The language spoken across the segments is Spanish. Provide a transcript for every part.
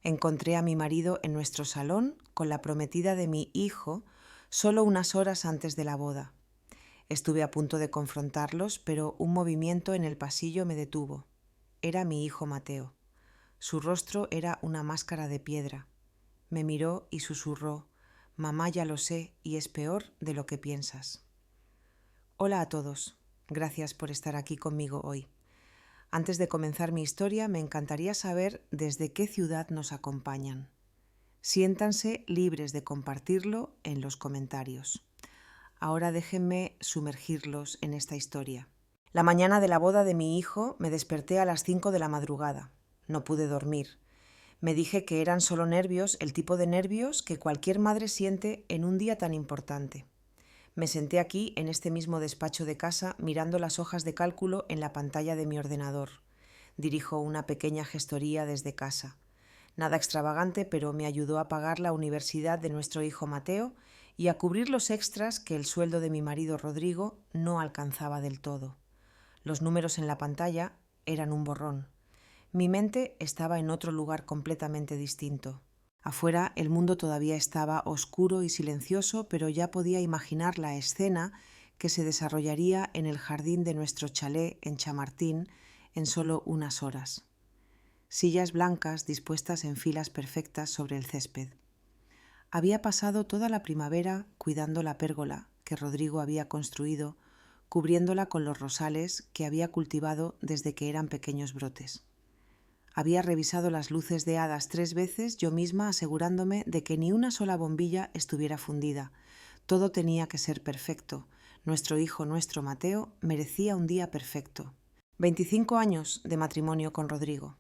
Encontré a mi marido en nuestro salón con la prometida de mi hijo solo unas horas antes de la boda. Estuve a punto de confrontarlos, pero un movimiento en el pasillo me detuvo. Era mi hijo Mateo. Su rostro era una máscara de piedra. Me miró y susurró: «Mamá, ya lo sé, y es peor de lo que piensas». Hola a todos. Gracias por estar aquí conmigo hoy. Antes de comenzar mi historia, me encantaría saber desde qué ciudad nos acompañan. Siéntanse libres de compartirlo en los comentarios. Ahora déjenme sumergirlos en esta historia. La mañana de la boda de mi hijo me desperté a las 5 de la madrugada. No pude dormir. Me dije que eran solo nervios, el tipo de nervios que cualquier madre siente en un día tan importante. Me senté aquí, en este mismo despacho de casa, mirando las hojas de cálculo en la pantalla de mi ordenador. Dirijo una pequeña gestoría desde casa. Nada extravagante, pero me ayudó a pagar la universidad de nuestro hijo Mateo y a cubrir los extras que el sueldo de mi marido Rodrigo no alcanzaba del todo. Los números en la pantalla eran un borrón. Mi mente estaba en otro lugar completamente distinto. Afuera el mundo todavía estaba oscuro y silencioso, pero ya podía imaginar la escena que se desarrollaría en el jardín de nuestro chalet en Chamartín en solo unas horas. Sillas blancas dispuestas en filas perfectas sobre el césped. Había pasado toda la primavera cuidando la pérgola que Rodrigo había construido, cubriéndola con los rosales que había cultivado desde que eran pequeños brotes. Había revisado las luces de hadas 3 veces yo misma, asegurándome de que ni una sola bombilla estuviera fundida. Todo tenía que ser perfecto. Nuestro hijo, nuestro Mateo, merecía un día perfecto. 25 años de matrimonio con Rodrigo.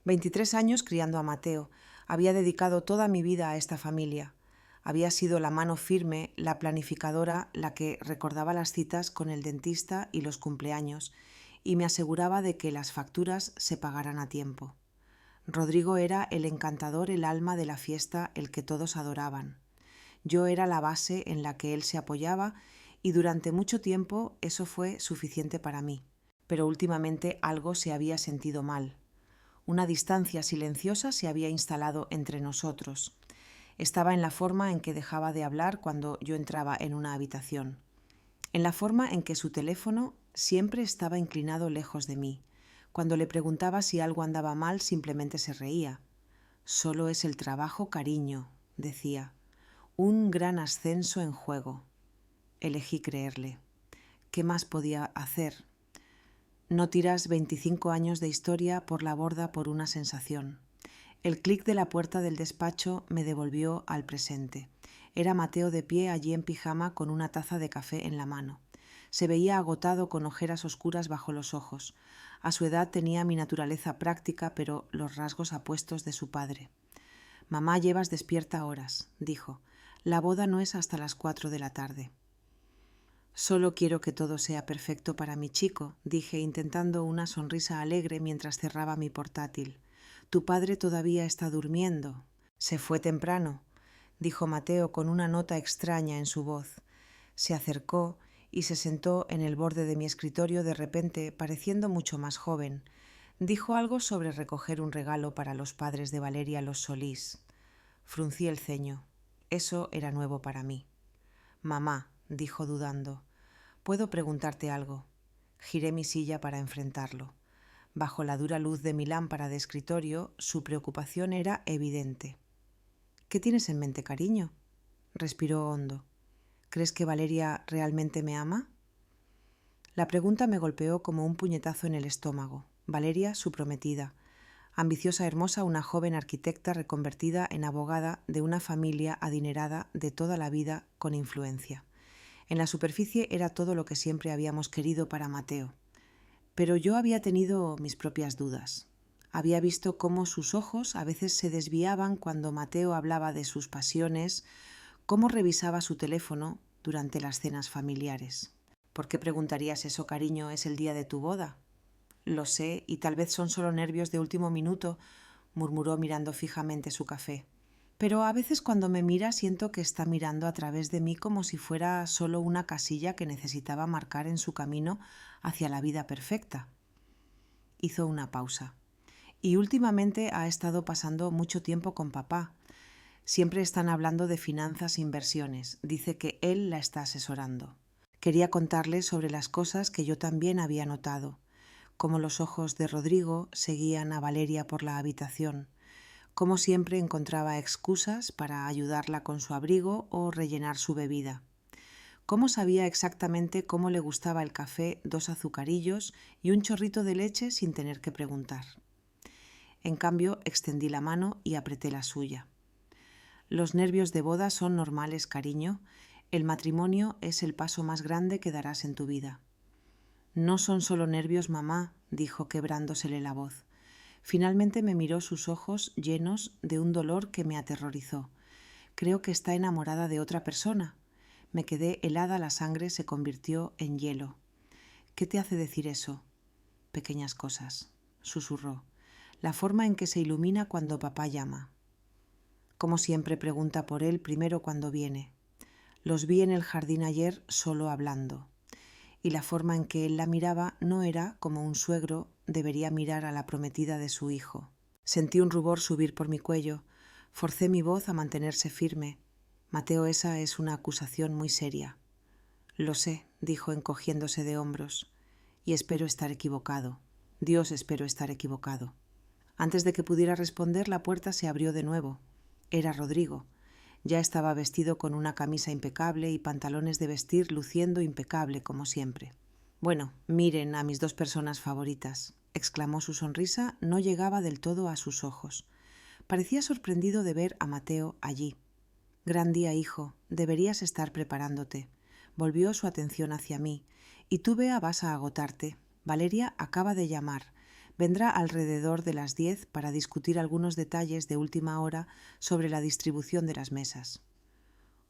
23 años criando a Mateo. Había dedicado toda mi vida a esta familia. Había sido la mano firme, la planificadora, la que recordaba las citas con el dentista y los cumpleaños, y me aseguraba de que las facturas se pagaran a tiempo. Rodrigo era el encantador, el alma de la fiesta, el que todos adoraban. Yo era la base en la que él se apoyaba y durante mucho tiempo eso fue suficiente para mí. Pero últimamente algo se había sentido mal. Una distancia silenciosa se había instalado entre nosotros. Estaba en la forma en que dejaba de hablar cuando yo entraba en una habitación. En la forma en que su teléfono siempre estaba inclinado lejos de mí. Cuando le preguntaba si algo andaba mal, simplemente se reía. «Solo es el trabajo, cariño», decía. «Un gran ascenso en juego». Elegí creerle. ¿Qué más podía hacer? No tiras 25 años de historia por la borda por una sensación. El clic de la puerta del despacho me devolvió al presente. Era Mateo de pie allí en pijama con una taza de café en la mano. Se veía agotado con ojeras oscuras bajo los ojos. A su edad tenía mi naturaleza práctica, pero los rasgos apuestos de su padre. «Mamá, llevas despierta horas», dijo. «La boda no es hasta las 4 de la tarde». «Solo quiero que todo sea perfecto para mi chico», dije, intentando una sonrisa alegre mientras cerraba mi portátil. «Tu padre todavía está durmiendo». «Se fue temprano», dijo Mateo con una nota extraña en su voz. Se acercó y se sentó en el borde de mi escritorio de repente, pareciendo mucho más joven. Dijo algo sobre recoger un regalo para los padres de Valeria los Solís. Fruncí el ceño. Eso era nuevo para mí. «Mamá», dijo dudando, «¿puedo preguntarte algo?» Giré mi silla para enfrentarlo. Bajo la dura luz de mi lámpara de escritorio, su preocupación era evidente. «¿Qué tienes en mente, cariño?» Respiró hondo. «¿Crees que Valeria realmente me ama?» La pregunta me golpeó como un puñetazo en el estómago. Valeria, su prometida. Ambiciosa, hermosa, una joven arquitecta reconvertida en abogada de una familia adinerada de toda la vida con influencia. En la superficie era todo lo que siempre habíamos querido para Mateo. Pero yo había tenido mis propias dudas. Había visto cómo sus ojos a veces se desviaban cuando Mateo hablaba de sus pasiones, cómo revisaba su teléfono durante las cenas familiares. «¿Por qué preguntarías eso, cariño? ¿Es el día de tu boda?» «Lo sé, y tal vez son solo nervios de último minuto», murmuró mirando fijamente su café. «Pero a veces cuando me mira siento que está mirando a través de mí como si fuera solo una casilla que necesitaba marcar en su camino hacia la vida perfecta». Hizo una pausa. y últimamente ha estado pasando mucho tiempo con papá. Siempre están hablando de finanzas e inversiones. Dice que él la está asesorando. Quería contarle sobre las cosas que yo también había notado, cómo los ojos de Rodrigo seguían a Valeria por la habitación, cómo siempre encontraba excusas para ayudarla con su abrigo o rellenar su bebida, cómo sabía exactamente cómo le gustaba el café, 2 azucarillos y un chorrito de leche sin tener que preguntar. En cambio, extendí la mano y apreté la suya. Los nervios de boda son normales, cariño. El matrimonio es el paso más grande que darás en tu vida. No son solo nervios, mamá, dijo quebrándosele la voz. Finalmente me miró sus ojos llenos de un dolor que me aterrorizó. Creo que está enamorada de otra persona. Me quedé helada, la sangre se convirtió en hielo. ¿Qué te hace decir eso? Pequeñas cosas, susurró. La forma en que se ilumina cuando papá llama. Como siempre pregunta por él primero cuando viene. Los vi en el jardín ayer solo hablando. Y la forma en que él la miraba no era como un suegro debería mirar a la prometida de su hijo. Sentí un rubor subir por mi cuello. Forcé mi voz a mantenerse firme. Mateo, esa es una acusación muy seria. Lo sé, dijo encogiéndose de hombros. Y espero estar equivocado. Dios, espero estar equivocado. Antes de que pudiera responder, la puerta se abrió de nuevo. Era Rodrigo. Ya estaba vestido con una camisa impecable y pantalones de vestir luciendo impecable como siempre. Bueno, miren a mis 2 personas favoritas, exclamó. Su sonrisa no llegaba del todo a sus ojos. Parecía sorprendido de ver a Mateo allí. Gran día, hijo, deberías estar preparándote. Volvió su atención hacia mí. Y tú, Bea, vas a agotarte. Valeria acaba de llamar. Vendrá alrededor de las 10 para discutir algunos detalles de última hora sobre la distribución de las mesas.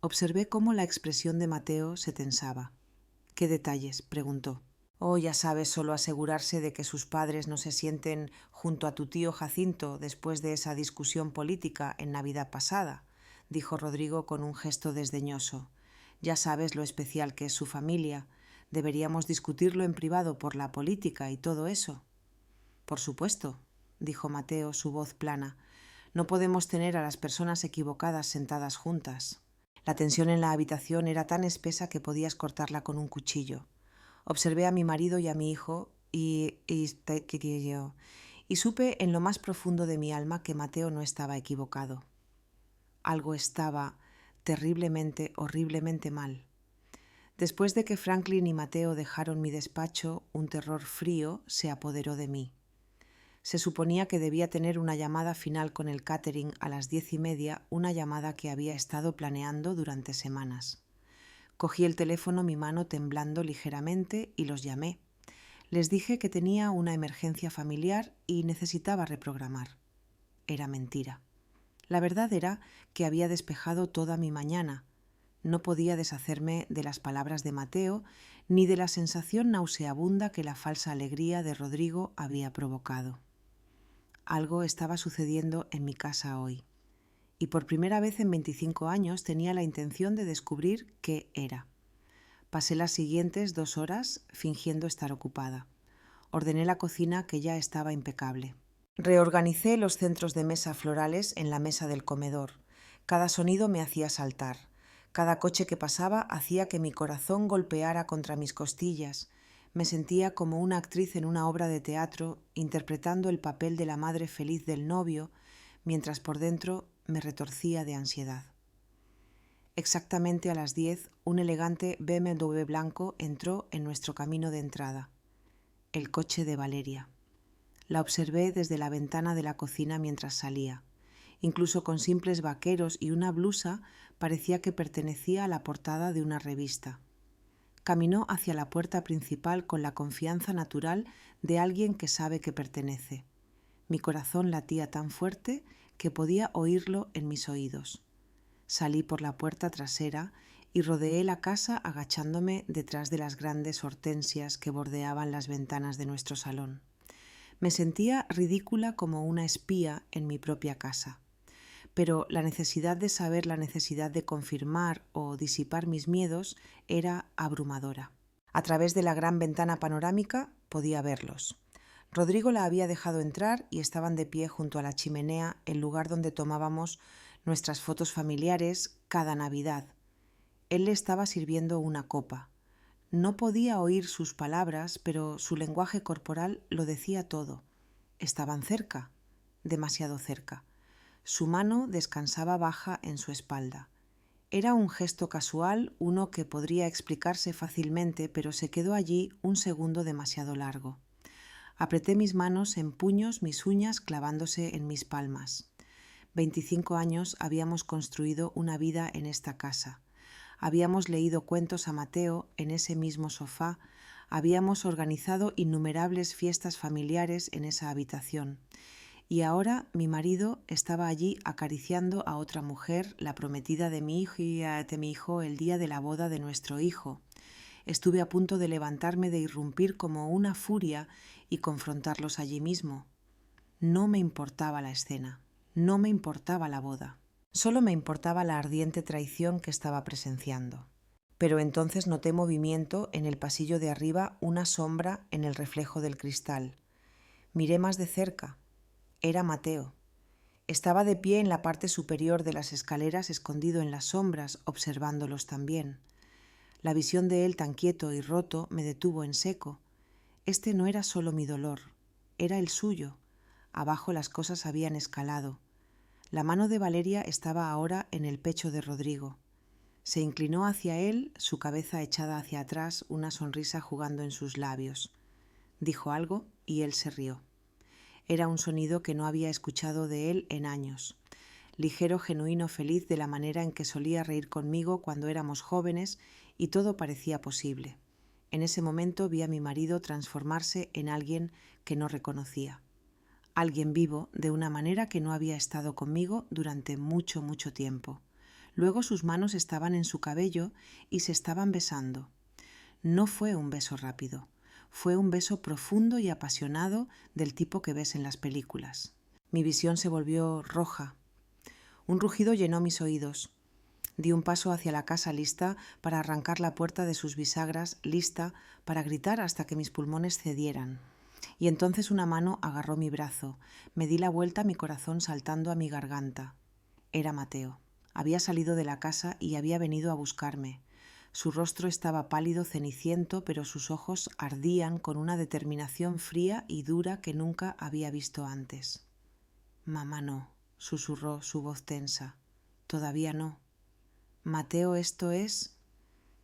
Observé cómo la expresión de Mateo se tensaba. ¿Qué detalles?, preguntó. Oh, ya sabes, solo asegurarse de que sus padres no se sienten junto a tu tío Jacinto después de esa discusión política en Navidad pasada, dijo Rodrigo con un gesto desdeñoso. Ya sabes lo especial que es su familia. Deberíamos discutirlo en privado por la política y todo eso. Por supuesto, dijo Mateo, su voz plana. No podemos tener a las personas equivocadas sentadas juntas. La tensión en la habitación era tan espesa que podías cortarla con un cuchillo. Observé a mi marido y a mi hijo y supe en lo más profundo de mi alma que Mateo no estaba equivocado. Algo estaba terriblemente, horriblemente mal. Después de que Franklin y Mateo dejaron mi despacho, un terror frío se apoderó de mí. Se suponía que debía tener una llamada final con el catering a las 10:30, una llamada que había estado planeando durante semanas. Cogí el teléfono, mi mano temblando ligeramente, y los llamé. Les dije que tenía una emergencia familiar y necesitaba reprogramar. Era mentira. La verdad era que había despejado toda mi mañana. No podía deshacerme de las palabras de Mateo ni de la sensación nauseabunda que la falsa alegría de Rodrigo había provocado. Algo estaba sucediendo en mi casa hoy, y por primera vez en 25 años tenía la intención de descubrir qué era. Pasé las siguientes 2 horas fingiendo estar ocupada. Ordené la cocina, que ya estaba impecable. Reorganicé los centros de mesa florales en la mesa del comedor. Cada sonido me hacía saltar. Cada coche que pasaba hacía que mi corazón golpeara contra mis costillas. Me sentía como una actriz en una obra de teatro, interpretando el papel de la madre feliz del novio, mientras por dentro me retorcía de ansiedad. Exactamente a las 10, un elegante BMW blanco entró en nuestro camino de entrada. El coche de Valeria. La observé desde la ventana de la cocina mientras salía. Incluso con simples vaqueros y una blusa parecía que pertenecía a la portada de una revista. Caminó hacia la puerta principal con la confianza natural de alguien que sabe que pertenece. Mi corazón latía tan fuerte que podía oírlo en mis oídos. Salí por la puerta trasera y rodeé la casa agachándome detrás de las grandes hortensias que bordeaban las ventanas de nuestro salón. Me sentía ridícula como una espía en mi propia casa. Pero la necesidad de saber, la necesidad de confirmar o disipar mis miedos era abrumadora. A través de la gran ventana panorámica podía verlos. Rodrigo la había dejado entrar y estaban de pie junto a la chimenea, el lugar donde tomábamos nuestras fotos familiares cada Navidad. Él le estaba sirviendo una copa. No podía oír sus palabras, pero su lenguaje corporal lo decía todo. Estaban cerca, demasiado cerca. Su mano descansaba baja en su espalda. Era un gesto casual, uno que podría explicarse fácilmente, pero se quedó allí un segundo demasiado largo. Apreté mis manos en puños, mis uñas clavándose en mis palmas. 25 años habíamos construido una vida en esta casa. Habíamos leído cuentos a Mateo en ese mismo sofá. Habíamos organizado innumerables fiestas familiares en esa habitación. Y ahora mi marido estaba allí acariciando a otra mujer, la prometida de mi hijo, el día de la boda de nuestro hijo. Estuve a punto de levantarme, de irrumpir como una furia y confrontarlos allí mismo. No me importaba la escena, no me importaba la boda, solo me importaba la ardiente traición que estaba presenciando. Pero entonces noté movimiento en el pasillo de arriba, una sombra en el reflejo del cristal. Miré más de cerca. Era Mateo. Estaba de pie en la parte superior de las escaleras, escondido en las sombras, observándolos también. La visión de él tan quieto y roto me detuvo en seco. Este no era solo mi dolor, era el suyo. Abajo las cosas habían escalado. La mano de Valeria estaba ahora en el pecho de Rodrigo. Se inclinó hacia él, su cabeza echada hacia atrás, una sonrisa jugando en sus labios. Dijo algo y él se rió. Era un sonido que no había escuchado de él en años. Ligero, genuino, feliz, de la manera en que solía reír conmigo cuando éramos jóvenes y todo parecía posible. En ese momento vi a mi marido transformarse en alguien que no reconocía. Alguien vivo de una manera que no había estado conmigo durante mucho, mucho tiempo. Luego sus manos estaban en su cabello y se estaban besando. No fue un beso rápido. Fue un beso profundo y apasionado del tipo que ves en las películas. Mi visión se volvió roja. Un rugido llenó mis oídos. Di un paso hacia la casa, lista para arrancar la puerta de sus bisagras, lista para gritar hasta que mis pulmones cedieran. Y entonces una mano agarró mi brazo. Me di la vuelta, mi corazón saltando a mi garganta. Era Mateo. Había salido de la casa y había venido a buscarme. Su rostro estaba pálido, ceniciento, pero sus ojos ardían con una determinación fría y dura que nunca había visto antes. «Mamá, no», susurró su voz tensa. «Todavía no». «Mateo, esto es...».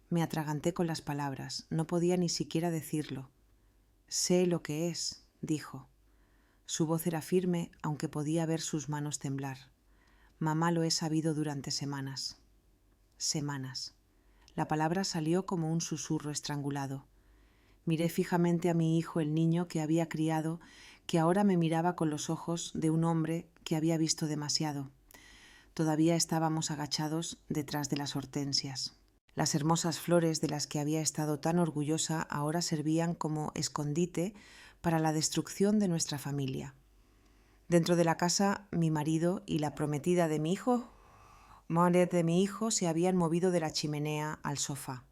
Me atraganté con las palabras. No podía ni siquiera decirlo. «Sé lo que es», dijo. Su voz era firme, aunque podía ver sus manos temblar. «Mamá, lo he sabido durante semanas». Semanas. La palabra salió como un susurro estrangulado. Miré fijamente a mi hijo, el niño que había criado, que ahora me miraba con los ojos de un hombre que había visto demasiado. Todavía estábamos agachados detrás de las hortensias. Las hermosas flores de las que había estado tan orgullosa ahora servían como escondite para la destrucción de nuestra familia. Dentro de la casa, mi marido y la prometida de mi hijo se habían movido de la chimenea al sofá.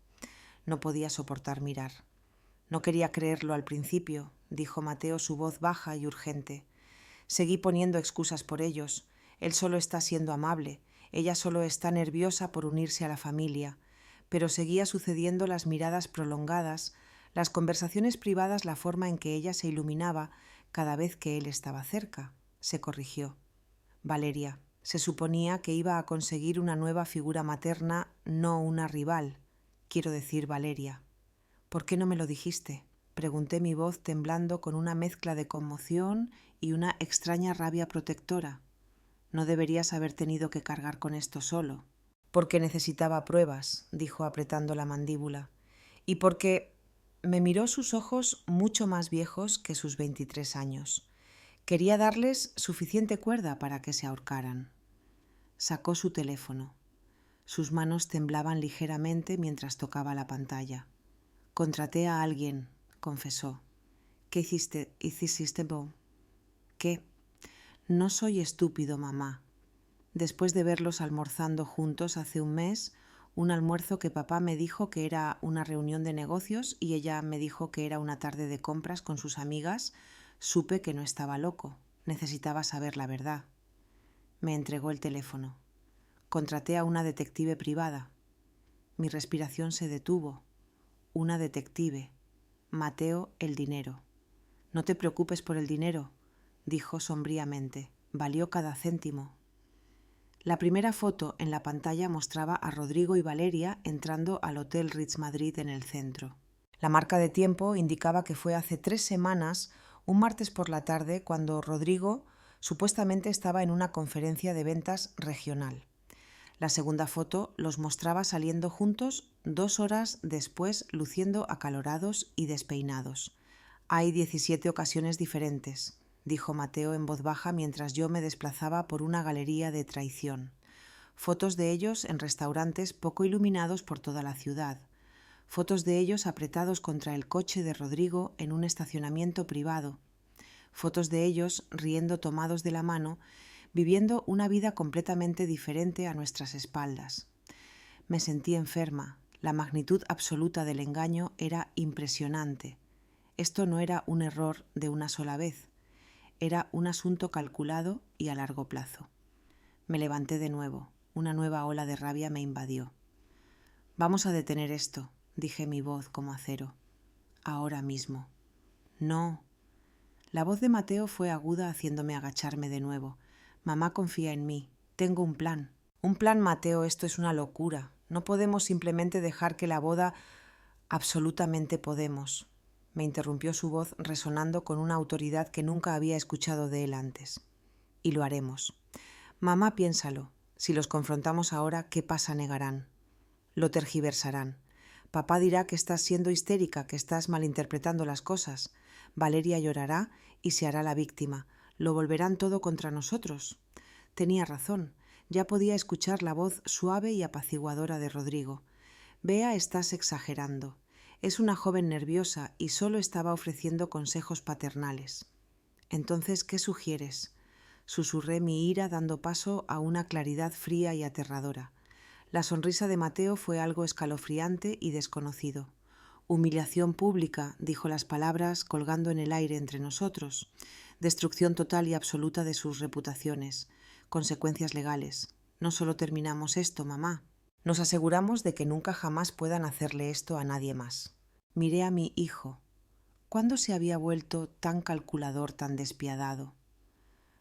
No podía soportar mirar. «No quería creerlo al principio», dijo Mateo, su voz baja y urgente. «Seguí poniendo excusas por ellos. Él solo está siendo amable. Ella solo está nerviosa por unirse a la familia». Pero seguía sucediendo, las miradas prolongadas, las conversaciones privadas, la forma en que ella se iluminaba cada vez que él estaba cerca. Se corrigió. «Valeria». Se suponía que iba a conseguir una nueva figura materna, no una rival. Quiero decir, Valeria. «¿Por qué no me lo dijiste?», pregunté, mi voz temblando con una mezcla de conmoción y una extraña rabia protectora. «No deberías haber tenido que cargar con esto solo». «Porque necesitaba pruebas», dijo apretando la mandíbula. «Y porque...». Me miró, sus ojos mucho más viejos que sus 23 años. Quería darles suficiente cuerda para que se ahorcaran. Sacó su teléfono. Sus manos temblaban ligeramente mientras tocaba la pantalla. «Contraté a alguien», confesó. «¿Qué hiciste vos?» «¿Qué?» «No soy estúpido, mamá. Después de verlos almorzando juntos hace un mes, un almuerzo que papá me dijo que era una reunión de negocios y ella me dijo que era una tarde de compras con sus amigas, Supe que no estaba loco, necesitaba saber la verdad. Me entregó el teléfono. Contraté a una detective privada. Mi respiración se detuvo. Una detective. Mateo el dinero. No te preocupes por el dinero, dijo sombríamente. Valió cada céntimo. La primera foto en la pantalla mostraba a Rodrigo y Valeria entrando al Hotel Ritz Madrid en el centro. La marca de tiempo indicaba que fue hace 3 semanas, un martes por la tarde, cuando Rodrigo supuestamente estaba en una conferencia de ventas regional. La segunda foto los mostraba saliendo juntos 2 horas después, luciendo acalorados y despeinados. Hay 17 ocasiones diferentes, dijo Mateo en voz baja mientras yo me desplazaba por una galería de traición. Fotos de ellos en restaurantes poco iluminados por toda la ciudad. Fotos de ellos apretados contra el coche de Rodrigo en un estacionamiento privado. Fotos de ellos riendo tomados de la mano, viviendo una vida completamente diferente a nuestras espaldas. Me sentí enferma. La magnitud absoluta del engaño era impresionante. Esto no era un error de una sola vez. Era un asunto calculado y a largo plazo. Me levanté de nuevo. Una nueva ola de rabia me invadió. «Vamos a detener esto», dije mi voz como acero. «Ahora mismo». «No». La voz de Mateo fue aguda haciéndome agacharme de nuevo. «Mamá confía en mí. Tengo un plan». «Un plan, Mateo, esto es una locura. No podemos simplemente dejar que la boda...» «Absolutamente podemos», me interrumpió su voz resonando con una autoridad que nunca había escuchado de él antes. «Y lo haremos. Mamá, piénsalo. Si los confrontamos ahora, ¿qué pasa? Negarán. Lo tergiversarán. Papá dirá que estás siendo histérica, que estás malinterpretando las cosas. Valeria llorará y se hará la víctima. Lo volverán todo contra nosotros». Tenía razón. Ya podía escuchar la voz suave y apaciguadora de Rodrigo. «Bea, estás exagerando. Es una joven nerviosa y solo estaba ofreciendo consejos paternales». «Entonces, ¿qué sugieres?», susurré mi ira dando paso a una claridad fría y aterradora. La sonrisa de Mateo fue algo escalofriante y desconocido. «Humillación pública», dijo las palabras colgando en el aire entre nosotros. «Destrucción total y absoluta de sus reputaciones. Consecuencias legales. No solo terminamos esto, mamá. Nos aseguramos de que nunca jamás puedan hacerle esto a nadie más». Miré a mi hijo. ¿Cuándo se había vuelto tan calculador, tan despiadado?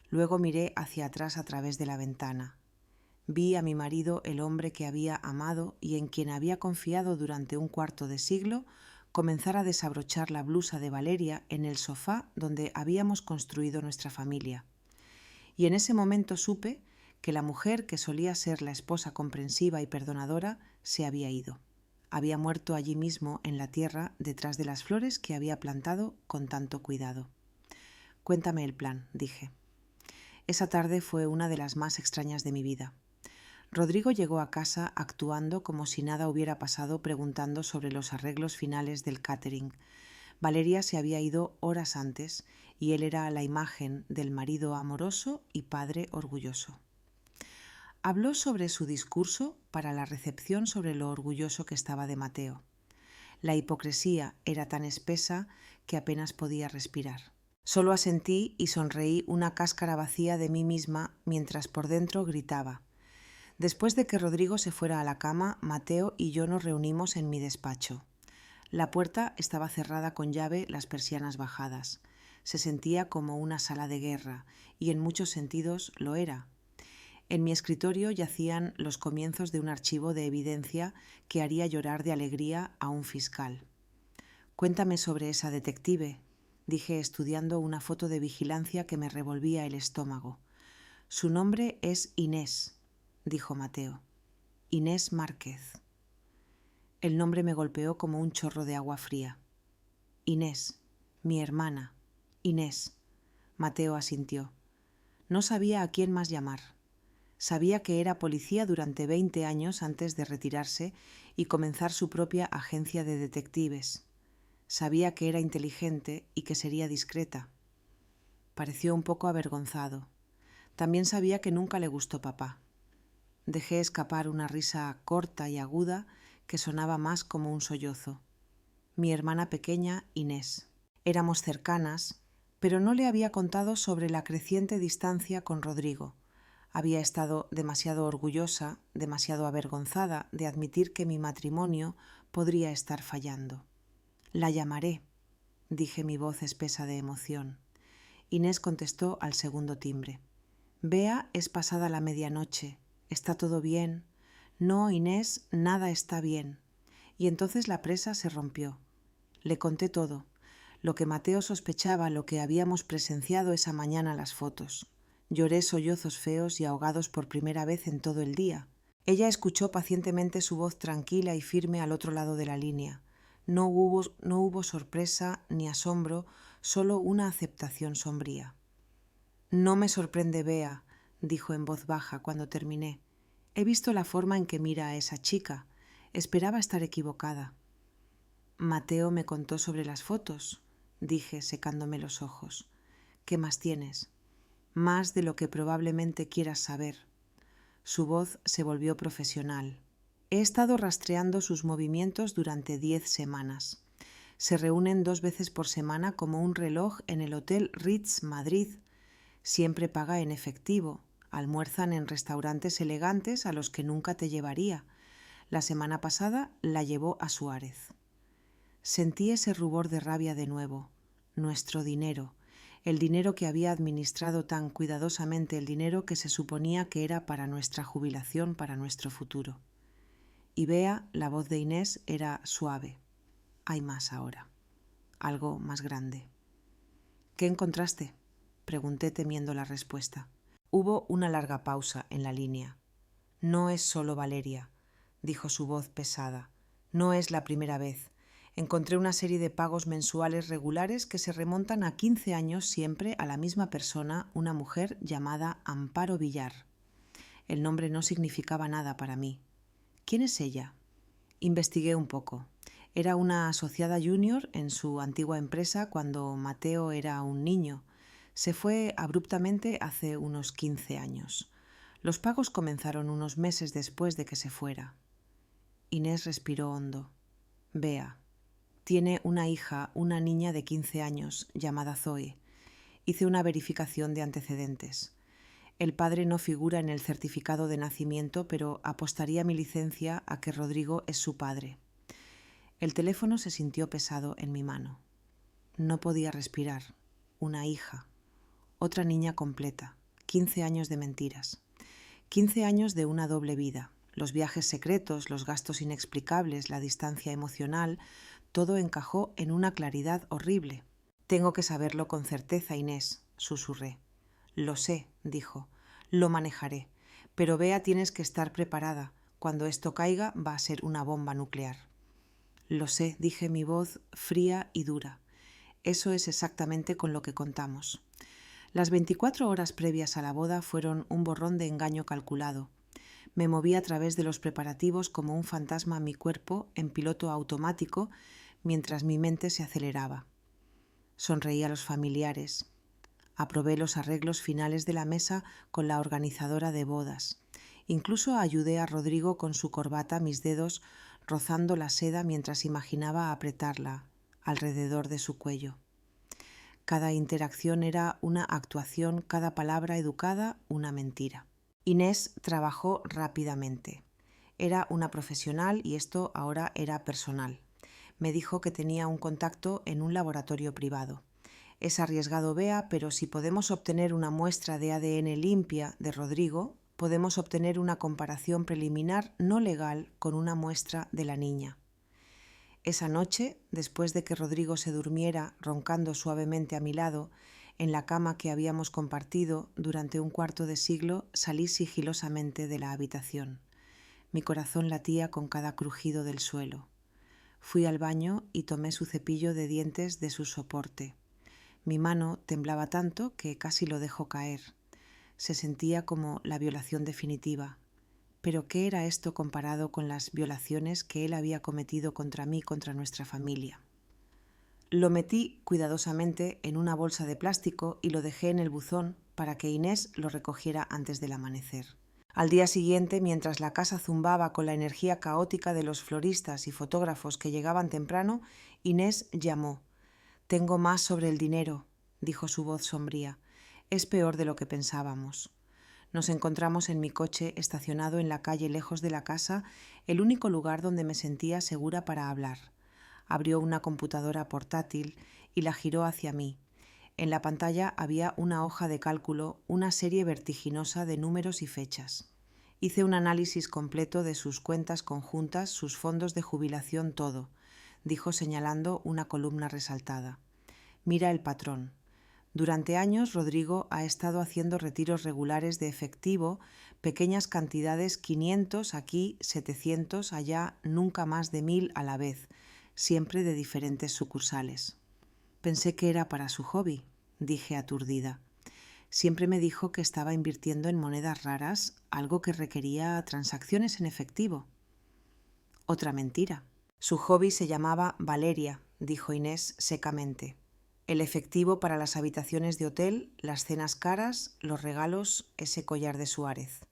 Luego miré hacia atrás a través de la ventana. Vi a mi marido, el hombre que había amado y en quien había confiado durante un cuarto de siglo, comenzar a desabrochar la blusa de Valeria en el sofá donde habíamos construido nuestra familia. Y en ese momento supe que la mujer que solía ser la esposa comprensiva y perdonadora se había ido. Había muerto allí mismo en la tierra detrás de las flores que había plantado con tanto cuidado. «Cuéntame el plan», dije. Esa tarde fue una de las más extrañas de mi vida. Rodrigo llegó a casa actuando como si nada hubiera pasado, preguntando sobre los arreglos finales del catering. Valeria se había ido horas antes y él era la imagen del marido amoroso y padre orgulloso. Habló sobre su discurso para la recepción sobre lo orgulloso que estaba de Mateo. La hipocresía era tan espesa que apenas podía respirar. Solo asentí y sonreí una cáscara vacía de mí misma mientras por dentro gritaba. Después de que Rodrigo se fuera a la cama, Mateo y yo nos reunimos en mi despacho. La puerta estaba cerrada con llave, las persianas bajadas. Se sentía como una sala de guerra, y en muchos sentidos lo era. En mi escritorio yacían los comienzos de un archivo de evidencia que haría llorar de alegría a un fiscal. «Cuéntame sobre esa detective», dije estudiando una foto de vigilancia que me revolvía el estómago. «Su nombre es Inés», dijo Mateo. «Inés Márquez». El nombre me golpeó como un chorro de agua fría. «Inés, mi hermana, Inés», Mateo asintió. No sabía a quién más llamar. Sabía que era policía durante 20 años antes de retirarse y comenzar su propia agencia de detectives. Sabía que era inteligente y que sería discreta. Pareció un poco avergonzado. También sabía que nunca le gustó papá. Dejé escapar una risa corta y aguda que sonaba más como un sollozo. Mi hermana pequeña, Inés. Éramos cercanas, pero no le había contado sobre la creciente distancia con Rodrigo. Había estado demasiado orgullosa, demasiado avergonzada de admitir que mi matrimonio podría estar fallando. «La llamaré», dije, mi voz espesa de emoción. Inés contestó al segundo timbre. «Bea, es pasada la medianoche. ¿Está todo bien?» «No, Inés, nada está bien». Y entonces la presa se rompió. Le conté todo, lo que Mateo sospechaba, lo que habíamos presenciado esa mañana las fotos. Lloré sollozos feos y ahogados por primera vez en todo el día. Ella escuchó pacientemente su voz tranquila y firme al otro lado de la línea. No hubo sorpresa ni asombro, solo una aceptación sombría. «No me sorprende, Bea», dijo en voz baja cuando terminé. «He visto la forma en que mira a esa chica. Esperaba estar equivocada». «Mateo me contó sobre las fotos», dije, secándome los ojos. «¿Qué más tienes?» «Más de lo que probablemente quieras saber». Su voz se volvió profesional. «He estado rastreando sus movimientos durante 10 semanas. Se reúnen 2 veces por semana como un reloj en el Hotel Ritz, Madrid. Siempre paga en efectivo. Almuerzan en restaurantes elegantes a los que nunca te llevaría. La semana pasada la llevó a Suárez». Sentí ese rubor de rabia de nuevo. Nuestro dinero, el dinero que había administrado tan cuidadosamente, el dinero que se suponía que era para nuestra jubilación, para nuestro futuro. Y Bea, la voz de Inés, era suave. «Hay más ahora. Algo más grande». «¿Qué encontraste?», pregunté temiendo la respuesta. Hubo una larga pausa en la línea. «No es solo Valeria», dijo su voz pesada. «No es la primera vez. Encontré una serie de pagos mensuales regulares que se remontan a 15 años siempre a la misma persona, una mujer llamada Amparo Villar». El nombre no significaba nada para mí. «¿Quién es ella?». Investigué un poco. Era una asociada junior en su antigua empresa cuando Mateo era un niño. Se fue abruptamente hace unos 15 años. Los pagos comenzaron unos meses después de que se fuera. Inés respiró hondo. «Bea. Tiene una hija, una niña de 15 años, llamada Zoe. Hice una verificación de antecedentes. El padre no figura en el certificado de nacimiento, pero apostaría mi licencia a que Rodrigo es su padre». El teléfono se sintió pesado en mi mano. No podía respirar. Una hija. Otra niña completa. 15 años de mentiras. 15 años de una doble vida. Los viajes secretos, los gastos inexplicables, la distancia emocional, todo encajó en una claridad horrible. «Tengo que saberlo con certeza, Inés», susurré. «Lo sé», dijo. «Lo manejaré. Pero Bea, tienes que estar preparada. Cuando esto caiga va a ser una bomba nuclear». «Lo sé», dije, mi voz fría y dura. «Eso es exactamente con lo que contamos». Las 24 horas previas a la boda fueron un borrón de engaño calculado. Me moví a través de los preparativos como un fantasma a mi cuerpo en piloto automático mientras mi mente se aceleraba. Sonreí a los familiares. Aprobé los arreglos finales de la mesa con la organizadora de bodas. Incluso ayudé a Rodrigo con su corbata, mis dedos rozando la seda mientras imaginaba apretarla alrededor de su cuello. Cada interacción era una actuación, cada palabra educada una mentira. Inés trabajó rápidamente. Era una profesional y esto ahora era personal. Me dijo que tenía un contacto en un laboratorio privado. «Es arriesgado, Bea, pero si podemos obtener una muestra de ADN limpia de Rodrigo, podemos obtener una comparación preliminar no legal con una muestra de la niña». Esa noche, después de que Rodrigo se durmiera roncando suavemente a mi lado, en la cama que habíamos compartido durante un cuarto de siglo, salí sigilosamente de la habitación. Mi corazón latía con cada crujido del suelo. Fui al baño y tomé su cepillo de dientes de su soporte. Mi mano temblaba tanto que casi lo dejó caer. Se sentía como la violación definitiva. Pero ¿qué era esto comparado con las violaciones que él había cometido contra mí, contra nuestra familia? Lo metí cuidadosamente en una bolsa de plástico y lo dejé en el buzón para que Inés lo recogiera antes del amanecer. Al día siguiente, mientras la casa zumbaba con la energía caótica de los floristas y fotógrafos que llegaban temprano, Inés llamó. «Tengo más sobre el dinero», dijo su voz sombría. Es peor de lo que pensábamos. Nos encontramos en mi coche estacionado en la calle lejos de la casa, el único lugar donde me sentía segura para hablar. Abrió una computadora portátil y la giró hacia mí. En la pantalla había una hoja de cálculo, una serie vertiginosa de números y fechas. Hice un análisis completo de sus cuentas conjuntas, sus fondos de jubilación, todo, dijo señalando una columna resaltada. Mira el patrón. Durante años Rodrigo ha estado haciendo retiros regulares de efectivo, pequeñas cantidades, 500 aquí, 700 allá, nunca más de 1000 a la vez, siempre de diferentes sucursales. Pensé que era para su hobby, dije aturdida. Siempre me dijo que estaba invirtiendo en monedas raras, algo que requería transacciones en efectivo. Otra mentira. Su hobby se llamaba Valeria, dijo Inés secamente. El efectivo para las habitaciones de hotel, las cenas caras, los regalos, ese collar de Suárez.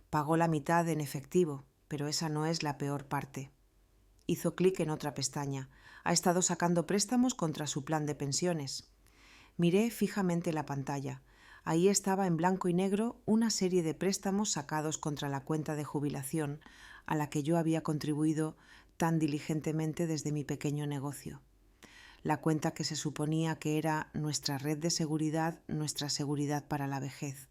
Pagó la mitad en efectivo, pero esa no es la peor parte. Hizo clic en otra pestaña. Ha estado sacando préstamos contra su plan de pensiones. Miré fijamente la pantalla. Ahí estaba en blanco y negro una serie de préstamos sacados contra la cuenta de jubilación a la que yo había contribuido tan diligentemente desde mi pequeño negocio. La cuenta que se suponía que era nuestra red de seguridad, nuestra seguridad para la vejez.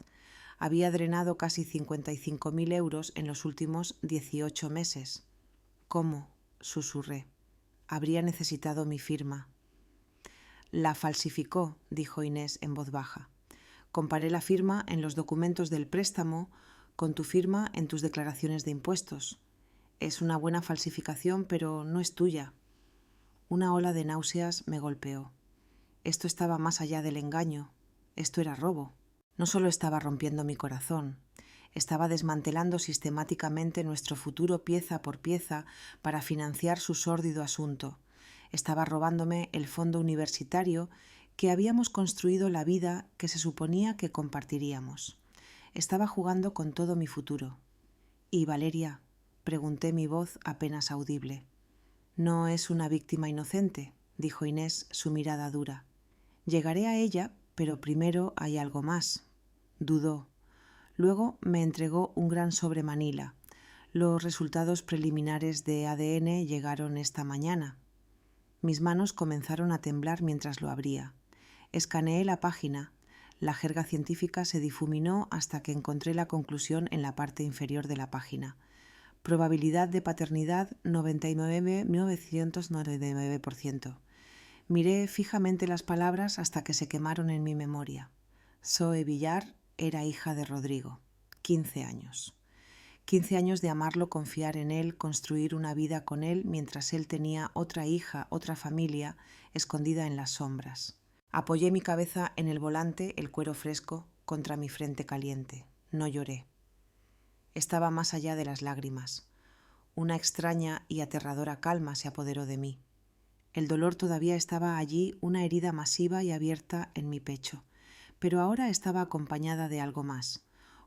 Había drenado casi 55.000 euros en los últimos 18 meses. ¿Cómo?, susurré. Habría necesitado mi firma. La falsificó, dijo Inés en voz baja. Comparé la firma en los documentos del préstamo con tu firma en tus declaraciones de impuestos. Es una buena falsificación, pero no es tuya. Una ola de náuseas me golpeó. Esto estaba más allá del engaño. Esto era robo. No solo estaba rompiendo mi corazón, estaba desmantelando sistemáticamente nuestro futuro pieza por pieza para financiar su sórdido asunto. Estaba robándome el fondo universitario que habíamos construido, la vida que se suponía que compartiríamos. Estaba jugando con todo mi futuro. ¿Y Valeria?, pregunté, mi voz apenas audible. No es una víctima inocente, dijo Inés, su mirada dura. Llegaré a ella, pero primero hay algo más. Dudó. Luego me entregó un gran sobre Manila. Los resultados preliminares de ADN llegaron esta mañana. Mis manos comenzaron a temblar mientras lo abría. Escaneé la página. La jerga científica se difuminó hasta que encontré la conclusión en la parte inferior de la página. Probabilidad de paternidad 99.999%. Miré fijamente las palabras hasta que se quemaron en mi memoria. Zoe Villar era hija de Rodrigo. 15 años. 15 años de amarlo, confiar en él, construir una vida con él mientras él tenía otra hija, otra familia, escondida en las sombras. Apoyé mi cabeza en el volante, el cuero fresco, contra mi frente caliente. No lloré. Estaba más allá de las lágrimas. Una extraña y aterradora calma se apoderó de mí. El dolor todavía estaba allí, una herida masiva y abierta en mi pecho, pero ahora estaba acompañada de algo más,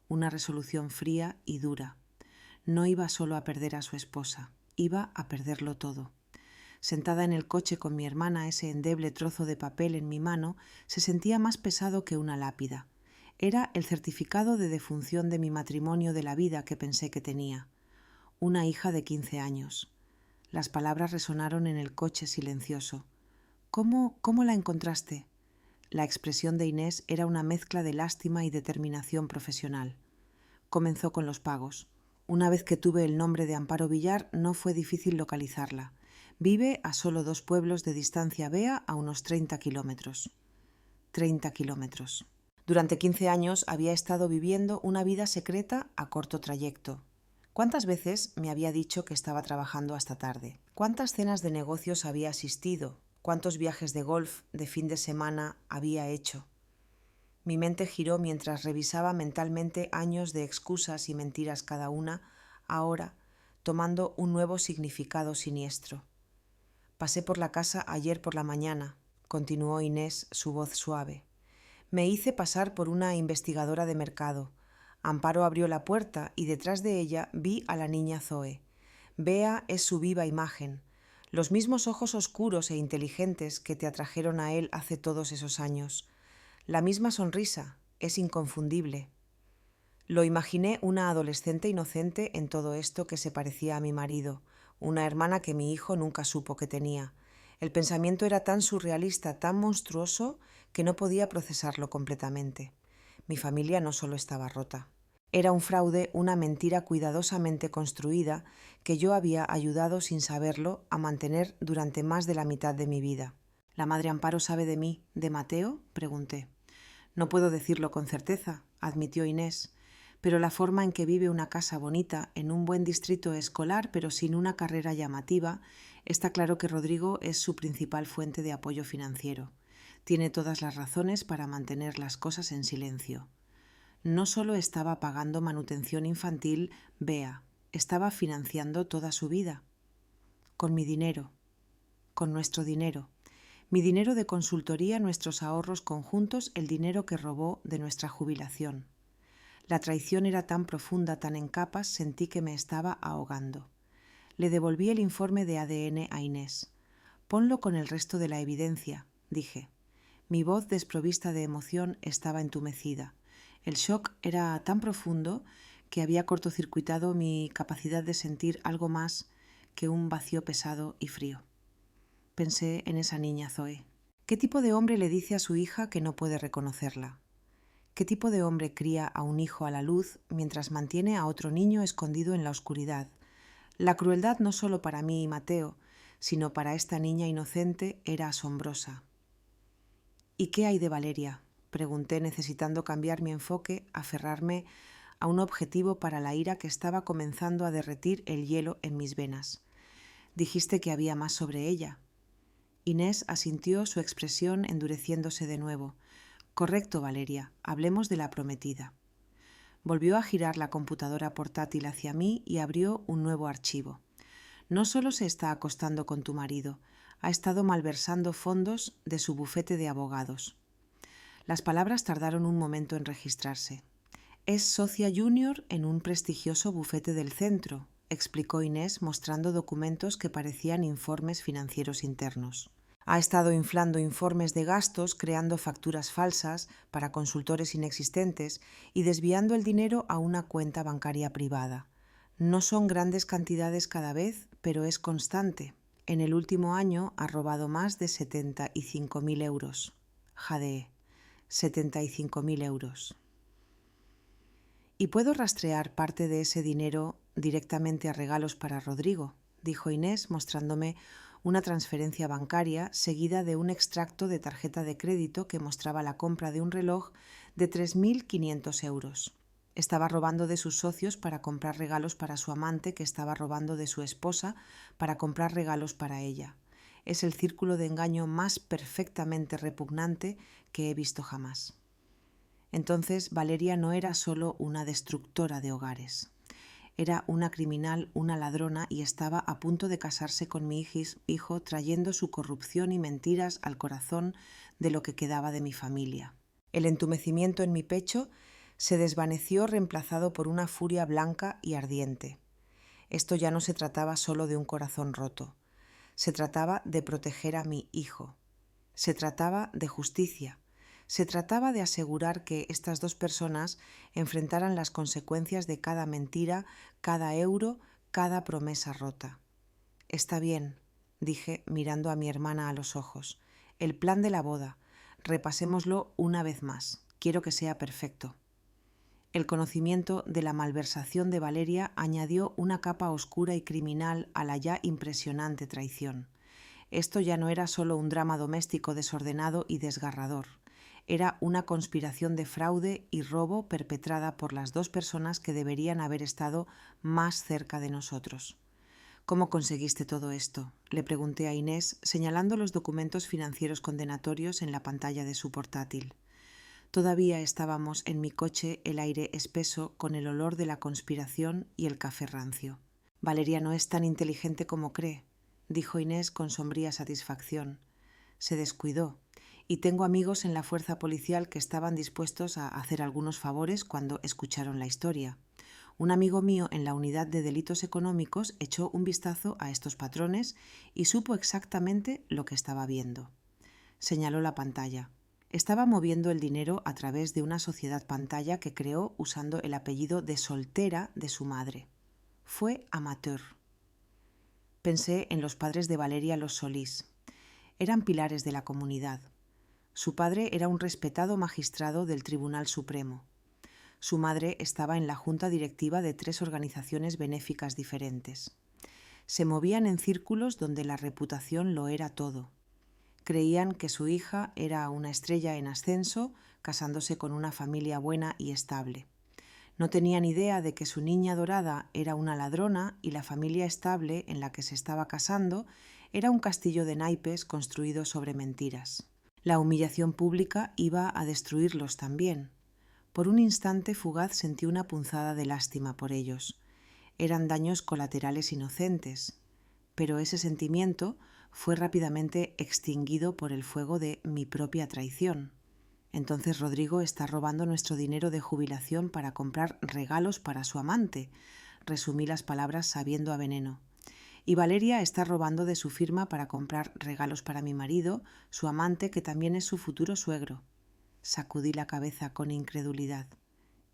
una resolución fría y dura. No iba solo a perder a su esposa, iba a perderlo todo. Sentada en el coche con mi hermana, ese endeble trozo de papel en mi mano se sentía más pesado que una lápida. Era el certificado de defunción de mi matrimonio, de la vida que pensé que tenía. Una hija de 15 años. Las palabras resonaron en el coche silencioso. ¿Cómo la encontraste? La expresión de Inés era una mezcla de lástima y determinación profesional. Comenzó con los pagos. Una vez que tuve el nombre de Amparo Villar, no fue difícil localizarla. Vive a solo 2 pueblos de distancia, Bea, a unos 30 kilómetros. 30 kilómetros. Durante 15 años había estado viviendo una vida secreta a corto trayecto. ¿Cuántas veces me había dicho que estaba trabajando hasta tarde? ¿Cuántas cenas de negocios había asistido? ¿Cuántos viajes de golf de fin de semana había hecho? Mi mente giró mientras revisaba mentalmente años de excusas y mentiras, cada una, ahora, tomando un nuevo significado siniestro. Pasé por la casa ayer por la mañana, continuó Inés, su voz suave. Me hice pasar por una investigadora de mercado. Amparo abrió la puerta y detrás de ella vi a la niña Zoe. Bea es su viva imagen, los mismos ojos oscuros e inteligentes que te atrajeron a él hace todos esos años. La misma sonrisa, es inconfundible. Lo imaginé una adolescente inocente en todo esto que se parecía a mi marido, una hermana que mi hijo nunca supo que tenía. El pensamiento era tan surrealista, tan monstruoso, que no podía procesarlo completamente. Mi familia no solo estaba rota. Era un fraude, una mentira cuidadosamente construida que yo había ayudado sin saberlo a mantener durante más de la mitad de mi vida. ¿La madre Amparo sabe de mí, de Mateo?, pregunté. No puedo decirlo con certeza, admitió Inés, pero la forma en que vive una casa bonita en un buen distrito escolar pero sin una carrera llamativa, está claro que Rodrigo es su principal fuente de apoyo financiero. Tiene todas las razones para mantener las cosas en silencio. No solo estaba pagando manutención infantil, Bea, estaba financiando toda su vida. Con mi dinero, con nuestro dinero. Mi dinero de consultoría, nuestros ahorros conjuntos, el dinero que robó de nuestra jubilación. La traición era tan profunda, tan en capas, sentí que me estaba ahogando. Le devolví el informe de ADN a Inés. Ponlo con el resto de la evidencia, dije. Mi voz desprovista de emoción estaba entumecida. El shock era tan profundo que había cortocircuitado mi capacidad de sentir algo más que un vacío pesado y frío. Pensé en esa niña Zoe. ¿Qué tipo de hombre le dice a su hija que no puede reconocerla? ¿Qué tipo de hombre cría a un hijo a la luz mientras mantiene a otro niño escondido en la oscuridad? La crueldad no solo para mí y Mateo, sino para esta niña inocente era asombrosa. ¿Y qué hay de Valeria?, pregunté, necesitando cambiar mi enfoque, aferrarme a un objetivo para la ira que estaba comenzando a derretir el hielo en mis venas. Dijiste que había más sobre ella. Inés asintió, su expresión endureciéndose de nuevo. Correcto, Valeria, hablemos de la prometida. Volvió a girar la computadora portátil hacia mí y abrió un nuevo archivo. No solo se está acostando con tu marido, ha estado malversando fondos de su bufete de abogados. Las palabras tardaron un momento en registrarse. Es socia junior en un prestigioso bufete del centro, explicó Inés mostrando documentos que parecían informes financieros internos. Ha estado inflando informes de gastos, creando facturas falsas para consultores inexistentes y desviando el dinero a una cuenta bancaria privada. No son grandes cantidades cada vez, pero es constante. En el último año ha robado más de 75.000 euros. Jadeé. 75.000 euros. ¿Y puedo rastrear parte de ese dinero directamente a regalos para Rodrigo?, dijo Inés, mostrándome una transferencia bancaria seguida de un extracto de tarjeta de crédito que mostraba la compra de un reloj de 3.500 euros. Estaba robando de sus socios para comprar regalos para su amante, que estaba robando de su esposa para comprar regalos para ella. Es el círculo de engaño más perfectamente repugnante que he visto jamás. Entonces Valeria no era solo una destructora de hogares. Era una criminal, una ladrona, y estaba a punto de casarse con mi hijo, trayendo su corrupción y mentiras al corazón de lo que quedaba de mi familia. El entumecimiento en mi pecho se desvaneció, reemplazado por una furia blanca y ardiente. Esto ya no se trataba solo de un corazón roto. Se trataba de proteger a mi hijo. Se trataba de justicia. Se trataba de asegurar que estas dos personas enfrentaran las consecuencias de cada mentira, cada euro, cada promesa rota. Está bien, dije mirando a mi hermana a los ojos. El plan de la boda. Repasémoslo una vez más. Quiero que sea perfecto. El conocimiento de la malversación de Valeria añadió una capa oscura y criminal a la ya impresionante traición. Esto ya no era solo un drama doméstico desordenado y desgarrador. Era una conspiración de fraude y robo perpetrada por las dos personas que deberían haber estado más cerca de nosotros. ¿Cómo conseguiste todo esto?, le pregunté a Inés, señalando los documentos financieros condenatorios en la pantalla de su portátil. Todavía estábamos en mi coche, el aire espeso con el olor de la conspiración y el café rancio. Valeria no es tan inteligente como cree, dijo Inés con sombría satisfacción. Se descuidó. Y tengo amigos en la fuerza policial que estaban dispuestos a hacer algunos favores cuando escucharon la historia. Un amigo mío en la unidad de delitos económicos echó un vistazo a estos patrones y supo exactamente lo que estaba viendo. Señaló la pantalla. Estaba moviendo el dinero a través de una sociedad pantalla que creó usando el apellido de soltera de su madre. Fue amateur. Pensé en los padres de Valeria Los Solís. Eran pilares de la comunidad. Su padre era un respetado magistrado del Tribunal Supremo. Su madre estaba en la junta directiva de 3 organizaciones benéficas diferentes. Se movían en círculos donde la reputación lo era todo. Creían que su hija era una estrella en ascenso, casándose con una familia buena y estable. No tenían idea de que su niña dorada era una ladrona y la familia estable en la que se estaba casando era un castillo de naipes construido sobre mentiras. La humillación pública iba a destruirlos también. Por un instante fugaz sentí una punzada de lástima por ellos. Eran daños colaterales inocentes, pero ese sentimiento fue rápidamente extinguido por el fuego de mi propia traición. Entonces Rodrigo está robando nuestro dinero de jubilación para comprar regalos para su amante. Resumí las palabras sabiendo a veneno. Y Valeria está robando de su firma para comprar regalos para mi marido, su amante, que también es su futuro suegro. Sacudí la cabeza con incredulidad.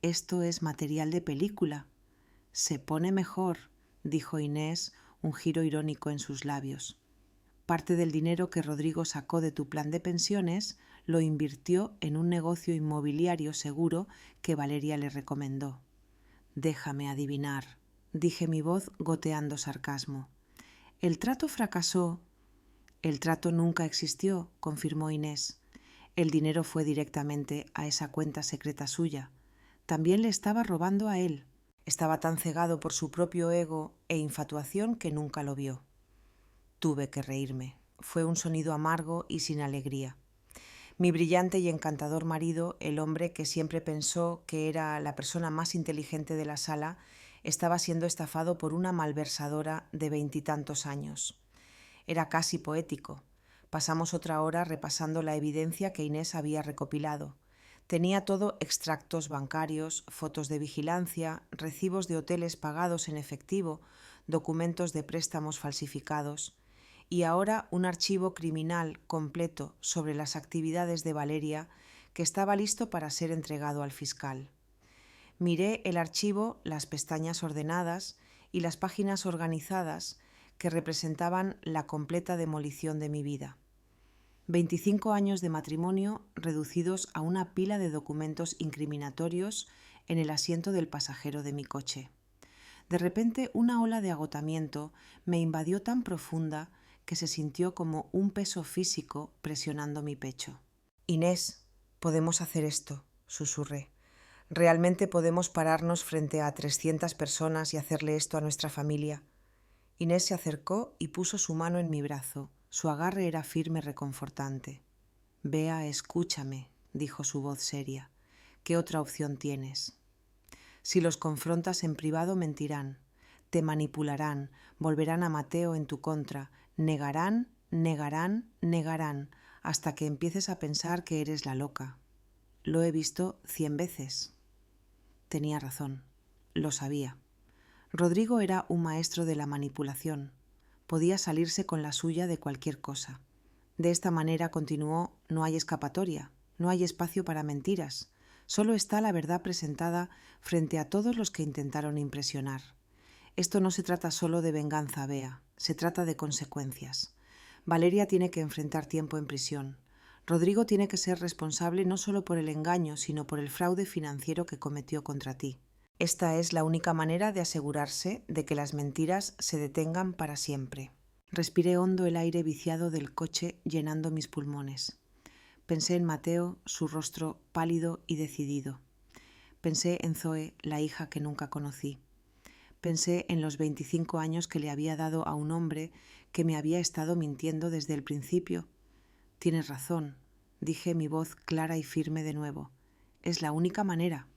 Esto es material de película. Se pone mejor, dijo Inés, un giro irónico en sus labios. Parte del dinero que Rodrigo sacó de tu plan de pensiones lo invirtió en un negocio inmobiliario seguro que Valeria le recomendó. Déjame adivinar, dije mi voz goteando sarcasmo. El trato fracasó. El trato nunca existió, confirmó Inés. El dinero fue directamente a esa cuenta secreta suya. También le estaba robando a él. Estaba tan cegado por su propio ego e infatuación que nunca lo vio. Tuve que reírme. Fue un sonido amargo y sin alegría. Mi brillante y encantador marido, el hombre que siempre pensó que era la persona más inteligente de la sala, estaba siendo estafado por una malversadora de 20 y tantos años. Era casi poético. Pasamos otra hora repasando la evidencia que Inés había recopilado. Tenía todo extractos bancarios, fotos de vigilancia, recibos de hoteles pagados en efectivo, documentos de préstamos falsificados y ahora un archivo criminal completo sobre las actividades de Valeria que estaba listo para ser entregado al fiscal. Miré el archivo, las pestañas ordenadas y las páginas organizadas que representaban la completa demolición de mi vida. 25 años de matrimonio reducidos a una pila de documentos incriminatorios en el asiento del pasajero de mi coche. De repente una ola de agotamiento me invadió tan profunda que se sintió como un peso físico presionando mi pecho. Inés, podemos hacer esto, susurré. ¿Realmente podemos pararnos frente a 300 personas y hacerle esto a nuestra familia? Inés se acercó y puso su mano en mi brazo. Su agarre era firme y reconfortante. Bea, escúchame, dijo su voz seria. ¿Qué otra opción tienes? Si los confrontas en privado mentirán, te manipularán, volverán a Mateo en tu contra, negarán, hasta que empieces a pensar que eres la loca. Lo he visto 100 veces. Tenía razón, lo sabía. Rodrigo era un maestro de la manipulación. Podía salirse con la suya de cualquier cosa. De esta manera, continuó, no hay escapatoria, no hay espacio para mentiras. Solo está la verdad presentada frente a todos los que intentaron impresionar. Esto no se trata solo de venganza, Bea, se trata de consecuencias. Valeria tiene que enfrentar tiempo en prisión. Rodrigo tiene que ser responsable no solo por el engaño, sino por el fraude financiero que cometió contra ti. Esta es la única manera de asegurarse de que las mentiras se detengan para siempre. Respiré hondo el aire viciado del coche llenando mis pulmones. Pensé en Mateo, su rostro pálido y decidido. Pensé en Zoe, la hija que nunca conocí. Pensé en los 25 años que le había dado a un hombre que me había estado mintiendo desde el principio. Tienes razón, dije, mi voz clara y firme de nuevo. Es la única manera.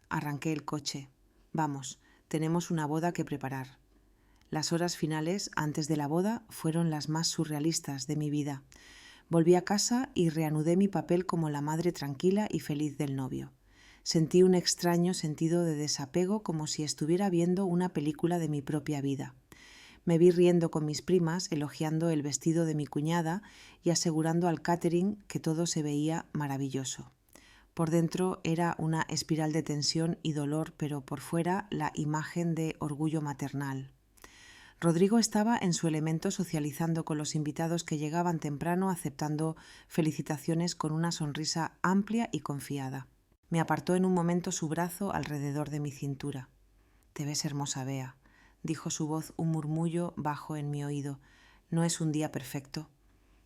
Arranqué el coche. Vamos, tenemos una boda que preparar. Las horas finales antes de la boda fueron las más surrealistas de mi vida. Volví a casa y reanudé mi papel como la madre tranquila y feliz del novio. Sentí un extraño sentido de desapego como si estuviera viendo una película de mi propia vida. Me vi riendo con mis primas, elogiando el vestido de mi cuñada y asegurando al catering que todo se veía maravilloso. Por dentro era una espiral de tensión y dolor, pero por fuera la imagen de orgullo maternal. Rodrigo estaba en su elemento socializando con los invitados que llegaban temprano, aceptando felicitaciones con una sonrisa amplia y confiada. Me apartó en un momento su brazo alrededor de mi cintura. «Te ves hermosa, Bea», dijo su voz un murmullo bajo en mi oído. «No es un día perfecto».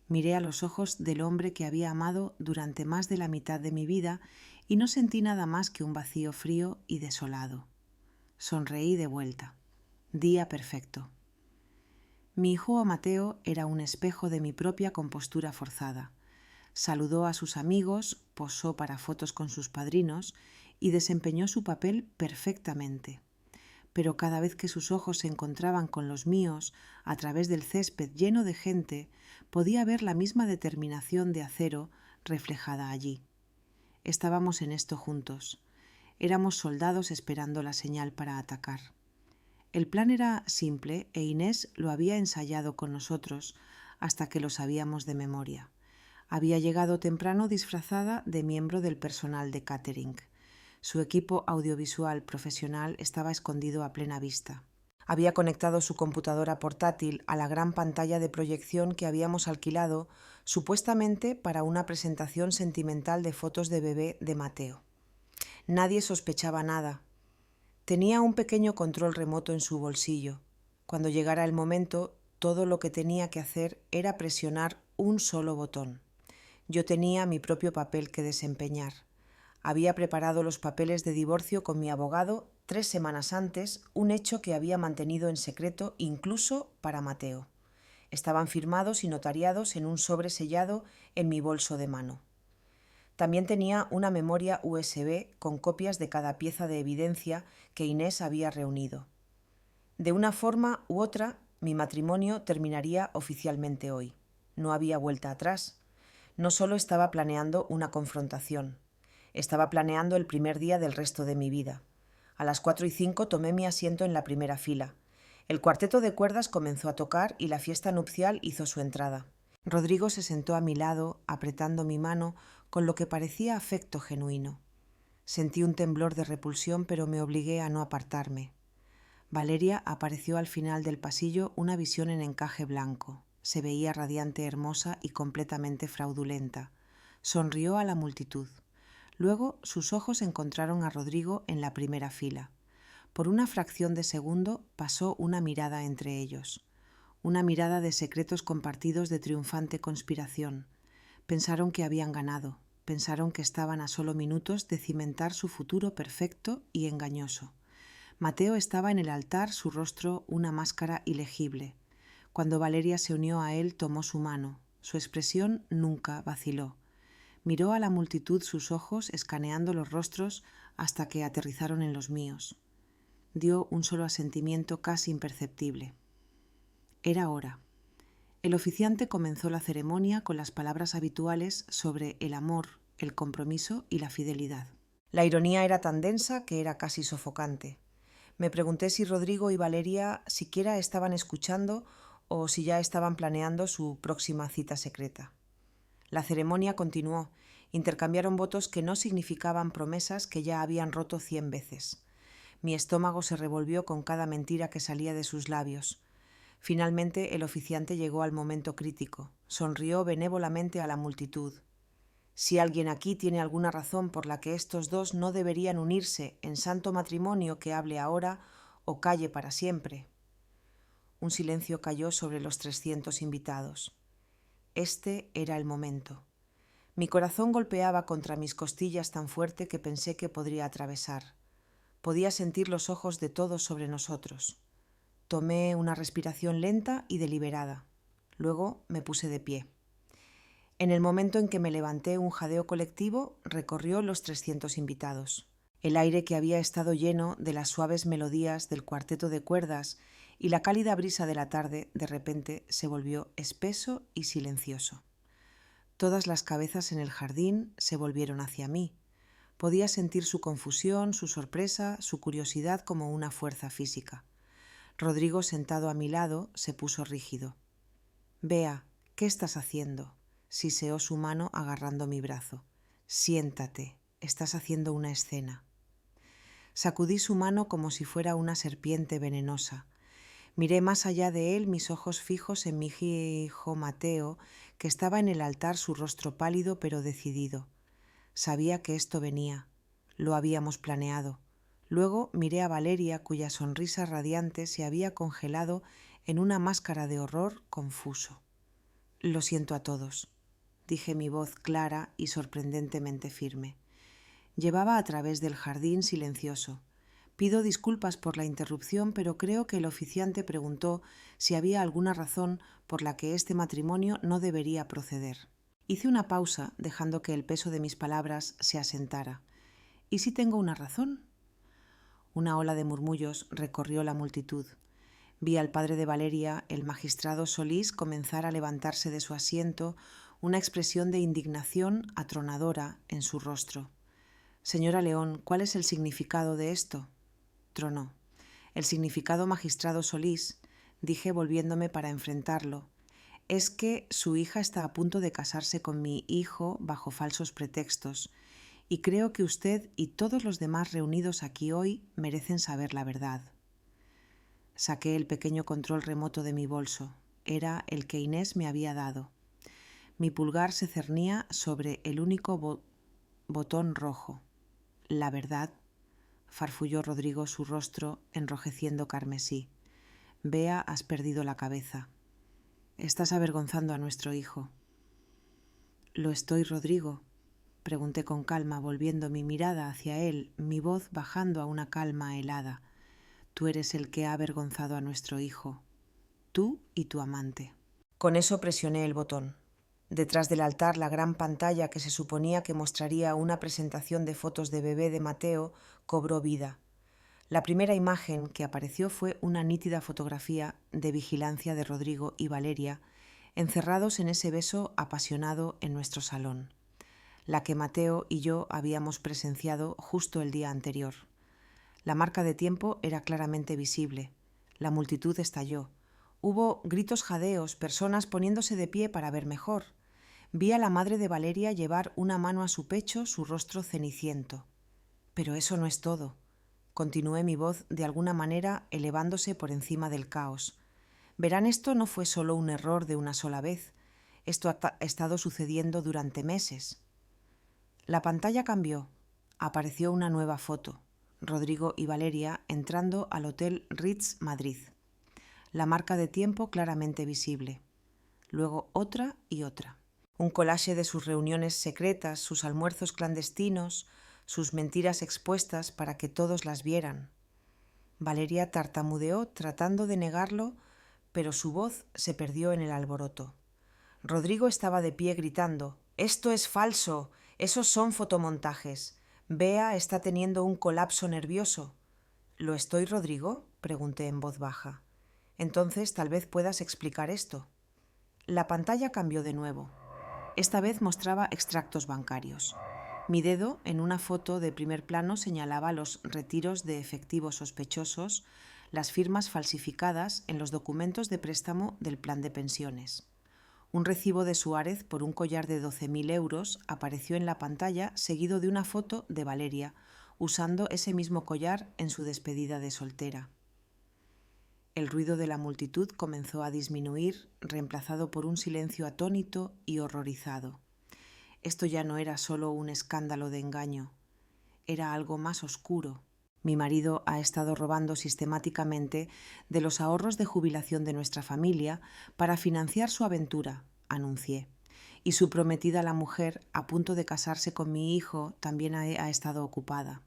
Miré a los ojos del hombre que había amado durante más de la mitad de mi vida y no sentí nada más que un vacío frío y desolado. Sonreí de vuelta. Día perfecto. Mi hijo Mateo era un espejo de mi propia compostura forzada. Saludó a sus amigos, posó para fotos con sus padrinos y desempeñó su papel perfectamente. Pero cada vez que sus ojos se encontraban con los míos, a través del césped lleno de gente, podía ver la misma determinación de acero reflejada allí. Estábamos en esto juntos. Éramos soldados esperando la señal para atacar. El plan era simple e Inés lo había ensayado con nosotros hasta que lo sabíamos de memoria. Había llegado temprano disfrazada de miembro del personal de catering. Su equipo audiovisual profesional estaba escondido a plena vista. Había conectado su computadora portátil a la gran pantalla de proyección que habíamos alquilado supuestamente para una presentación sentimental de fotos de bebé de Mateo. Nadie sospechaba nada. Tenía un pequeño control remoto en su bolsillo. Cuando llegara el momento, todo lo que tenía que hacer era presionar un solo botón. Yo tenía mi propio papel que desempeñar. Había preparado los papeles de divorcio con mi abogado 3 semanas antes, un hecho que había mantenido en secreto incluso para Mateo. Estaban firmados y notariados en un sobre sellado en mi bolso de mano. También tenía una memoria USB con copias de cada pieza de evidencia que Inés había reunido. De una forma u otra, mi matrimonio terminaría oficialmente hoy. No había vuelta atrás. No solo estaba planeando una confrontación, estaba planeando el primer día del resto de mi vida. A las 4:05 tomé mi asiento en la primera fila. El cuarteto de cuerdas comenzó a tocar y la fiesta nupcial hizo su entrada. Rodrigo se sentó a mi lado, apretando mi mano con lo que parecía afecto genuino. Sentí un temblor de repulsión, pero me obligué a no apartarme. Valeria apareció al final del pasillo, una visión en encaje blanco. Se veía radiante, hermosa y completamente fraudulenta. Sonrió a la multitud. Luego sus ojos encontraron a Rodrigo en la primera fila. Por una fracción de segundo pasó una mirada entre ellos. Una mirada de secretos compartidos, de triunfante conspiración. Pensaron que habían ganado. Pensaron que estaban a solo minutos de cimentar su futuro perfecto y engañoso. Mateo estaba en el altar, su rostro una máscara ilegible. Cuando Valeria se unió a él, tomó su mano. Su expresión nunca vaciló. Miró a la multitud, sus ojos escaneando los rostros hasta que aterrizaron en los míos. Dio un solo asentimiento casi imperceptible. Era hora. El oficiante comenzó la ceremonia con las palabras habituales sobre el amor, el compromiso y la fidelidad. La ironía era tan densa que era casi sofocante. Me pregunté si Rodrigo y Valeria siquiera estaban escuchando o si ya estaban planeando su próxima cita secreta. La ceremonia continuó. Intercambiaron votos que no significaban promesas que ya habían roto 100 veces. Mi estómago se revolvió con cada mentira que salía de sus labios. Finalmente el oficiante llegó al momento crítico. Sonrió benévolamente a la multitud. Si alguien aquí tiene alguna razón por la que estos dos no deberían unirse en santo matrimonio, que hable ahora o calle para siempre. Un silencio cayó sobre los 300 invitados. Este era el momento. Mi corazón golpeaba contra mis costillas tan fuerte que pensé que podría atravesar. Podía sentir los ojos de todos sobre nosotros. Tomé una respiración lenta y deliberada. Luego me puse de pie. En el momento en que me levanté, un jadeo colectivo recorrió los 300 invitados. El aire, que había estado lleno de las suaves melodías del cuarteto de cuerdas y la cálida brisa de la tarde, de repente se volvió espeso y silencioso. Todas las cabezas en el jardín se volvieron hacia mí. Podía sentir su confusión, su sorpresa, su curiosidad como una fuerza física. Rodrigo, sentado a mi lado, se puso rígido. «Bea, ¿qué estás haciendo?», siseó su mano agarrando mi brazo. «Siéntate, estás haciendo una escena». Sacudí su mano como si fuera una serpiente venenosa. Miré más allá de él, mis ojos fijos en mi hijo Mateo, que estaba en el altar, su rostro pálido pero decidido. Sabía que esto venía. Lo habíamos planeado. Luego miré a Valeria, cuya sonrisa radiante se había congelado en una máscara de horror confuso. «Lo siento a todos», dije, mi voz clara y sorprendentemente firme. Llevaba a través del jardín silencioso. Pido disculpas por la interrupción, pero creo que el oficiante preguntó si había alguna razón por la que este matrimonio no debería proceder. Hice una pausa, dejando que el peso de mis palabras se asentara. ¿Y si tengo una razón? Una ola de murmullos recorrió la multitud. Vi al padre de Valeria, el magistrado Solís, comenzar a levantarse de su asiento, una expresión de indignación atronadora en su rostro. «Señora León, ¿cuál es el significado de esto?», tronó. «El significado, magistrado Solís», dije volviéndome para enfrentarlo, «es que su hija está a punto de casarse con mi hijo bajo falsos pretextos, y creo que usted y todos los demás reunidos aquí hoy merecen saber la verdad». Saqué el pequeño control remoto de mi bolso. Era el que Inés me había dado. Mi pulgar se cernía sobre el único botón rojo. «La verdad», farfulló Rodrigo, su rostro enrojeciendo carmesí. «Bea, has perdido la cabeza. Estás avergonzando a nuestro hijo». «¿Lo estoy, Rodrigo?», pregunté con calma, volviendo mi mirada hacia él, mi voz bajando a una calma helada. «Tú eres el que ha avergonzado a nuestro hijo. Tú y tu amante». Con eso presioné el botón. Detrás del altar, la gran pantalla que se suponía que mostraría una presentación de fotos de bebé de Mateo cobró vida. La primera imagen que apareció fue una nítida fotografía de vigilancia de Rodrigo y Valeria, encerrados en ese beso apasionado en nuestro salón, la que Mateo y yo habíamos presenciado justo el día anterior. La marca de tiempo era claramente visible. La multitud estalló. Hubo gritos jadeos, personas poniéndose de pie para ver mejor. Vi a la madre de Valeria llevar una mano a su pecho, su rostro ceniciento. «Pero eso no es todo», continué, mi voz de alguna manera elevándose por encima del caos. «Verán, esto no fue solo un error de una sola vez. Esto ha estado sucediendo durante meses». La pantalla cambió. Apareció una nueva foto. Rodrigo y Valeria entrando al Hotel Ritz Madrid. La marca de tiempo claramente visible. Luego otra y otra. Un collage de sus reuniones secretas, sus almuerzos clandestinos, sus mentiras expuestas para que todos las vieran. Valeria tartamudeó tratando de negarlo, pero su voz se perdió en el alboroto. Rodrigo estaba de pie gritando: «¡Esto es falso! ¡Esos son fotomontajes! Bea está teniendo un colapso nervioso». «¿Lo estoy, Rodrigo?», pregunté en voz baja. «Entonces tal vez puedas explicar esto». La pantalla cambió de nuevo. Esta vez mostraba extractos bancarios. Mi dedo, en una foto de primer plano, señalaba los retiros de efectivo sospechosos, las firmas falsificadas en los documentos de préstamo del plan de pensiones. Un recibo de Suárez por un collar de 12.000 euros apareció en la pantalla, seguido de una foto de Valeria, usando ese mismo collar en su despedida de soltera. El ruido de la multitud comenzó a disminuir, reemplazado por un silencio atónito y horrorizado. Esto ya no era solo un escándalo de engaño, era algo más oscuro. Mi marido ha estado robando sistemáticamente de los ahorros de jubilación de nuestra familia para financiar su aventura, anuncié. Y su prometida, la mujer, a punto de casarse con mi hijo, también ha estado ocupada.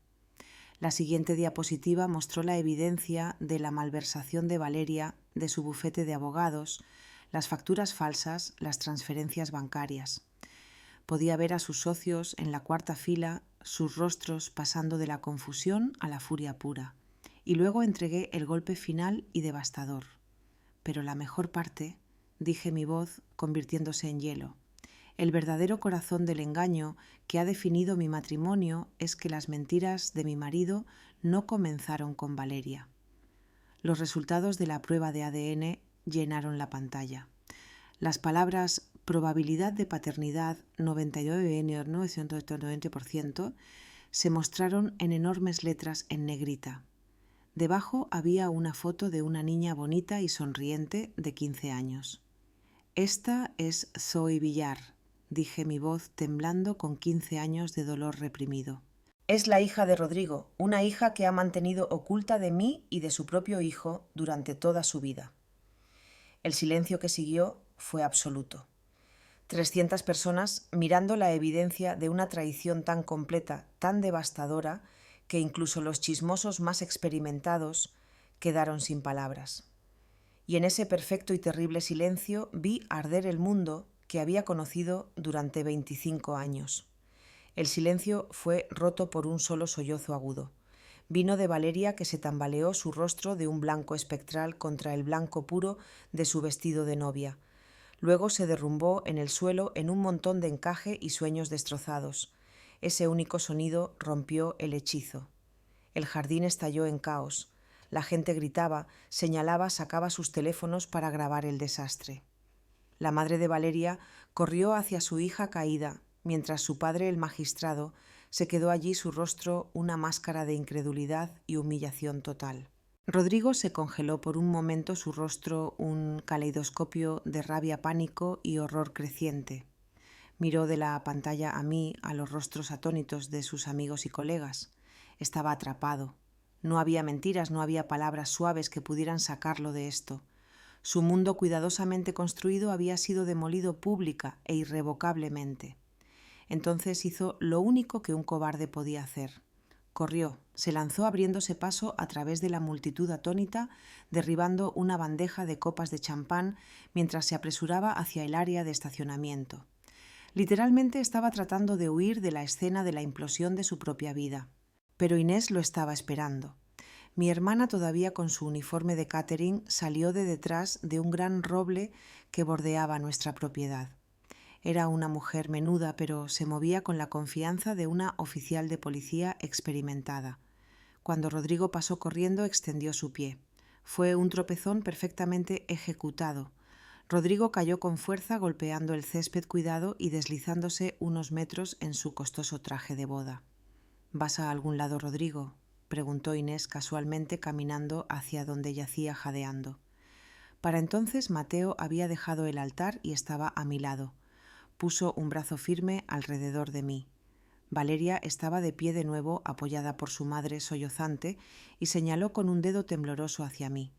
La siguiente diapositiva mostró la evidencia de la malversación de Valeria, de su bufete de abogados, las facturas falsas, las transferencias bancarias. Podía ver a sus socios en la cuarta fila, sus rostros pasando de la confusión a la furia pura. Y luego entregué el golpe final y devastador. Pero la mejor parte, dije, mi voz convirtiéndose en hielo. El verdadero corazón del engaño que ha definido mi matrimonio es que las mentiras de mi marido no comenzaron con Valeria. Los resultados de la prueba de ADN llenaron la pantalla. Las palabras probabilidad de paternidad 99,990% se mostraron en enormes letras en negrita. Debajo había una foto de una niña bonita y sonriente de 15 años. «Esta es Zoe Villar», dije mi voz temblando con 15 años de dolor reprimido. «Es la hija de Rodrigo, una hija que ha mantenido oculta de mí y de su propio hijo durante toda su vida». El silencio que siguió fue absoluto. 300 personas mirando la evidencia de una traición tan completa, tan devastadora, que incluso los chismosos más experimentados quedaron sin palabras. Y en ese perfecto y terrible silencio vi arder el mundo que había conocido durante 25 años. El silencio fue roto por un solo sollozo agudo. Vino de Valeria, que se tambaleó su rostro de un blanco espectral contra el blanco puro de su vestido de novia. Luego se derrumbó en el suelo en un montón de encaje y sueños destrozados. Ese único sonido rompió el hechizo. El jardín estalló en caos. La gente gritaba, señalaba, sacaba sus teléfonos para grabar el desastre. La madre de Valeria corrió hacia su hija caída, mientras su padre, el magistrado, se quedó allí, su rostro una máscara de incredulidad y humillación total. Rodrigo se congeló por un momento, su rostro un caleidoscopio de rabia, pánico y horror creciente. Miró de la pantalla a mí, a los rostros atónitos de sus amigos y colegas. Estaba atrapado. No había mentiras, no había palabras suaves que pudieran sacarlo de esto. Su mundo cuidadosamente construido había sido demolido pública e irrevocablemente. Entonces hizo lo único que un cobarde podía hacer. Corrió, se lanzó abriéndose paso a través de la multitud atónita, derribando una bandeja de copas de champán mientras se apresuraba hacia el área de estacionamiento. Literalmente estaba tratando de huir de la escena de la implosión de su propia vida. Pero Inés lo estaba esperando. Mi hermana, todavía con su uniforme de catering, salió de detrás de un gran roble que bordeaba nuestra propiedad. Era una mujer menuda, pero se movía con la confianza de una oficial de policía experimentada. Cuando Rodrigo pasó corriendo, extendió su pie. Fue un tropezón perfectamente ejecutado. Rodrigo cayó con fuerza, golpeando el césped cuidado y deslizándose unos metros en su costoso traje de boda. «¿Vas a algún lado, Rodrigo?», preguntó Inés casualmente, caminando hacia donde yacía jadeando. Para entonces Mateo había dejado el altar y estaba a mi lado. Puso un brazo firme alrededor de mí. Valeria estaba de pie de nuevo, apoyada por su madre sollozante, y señaló con un dedo tembloroso hacia mí.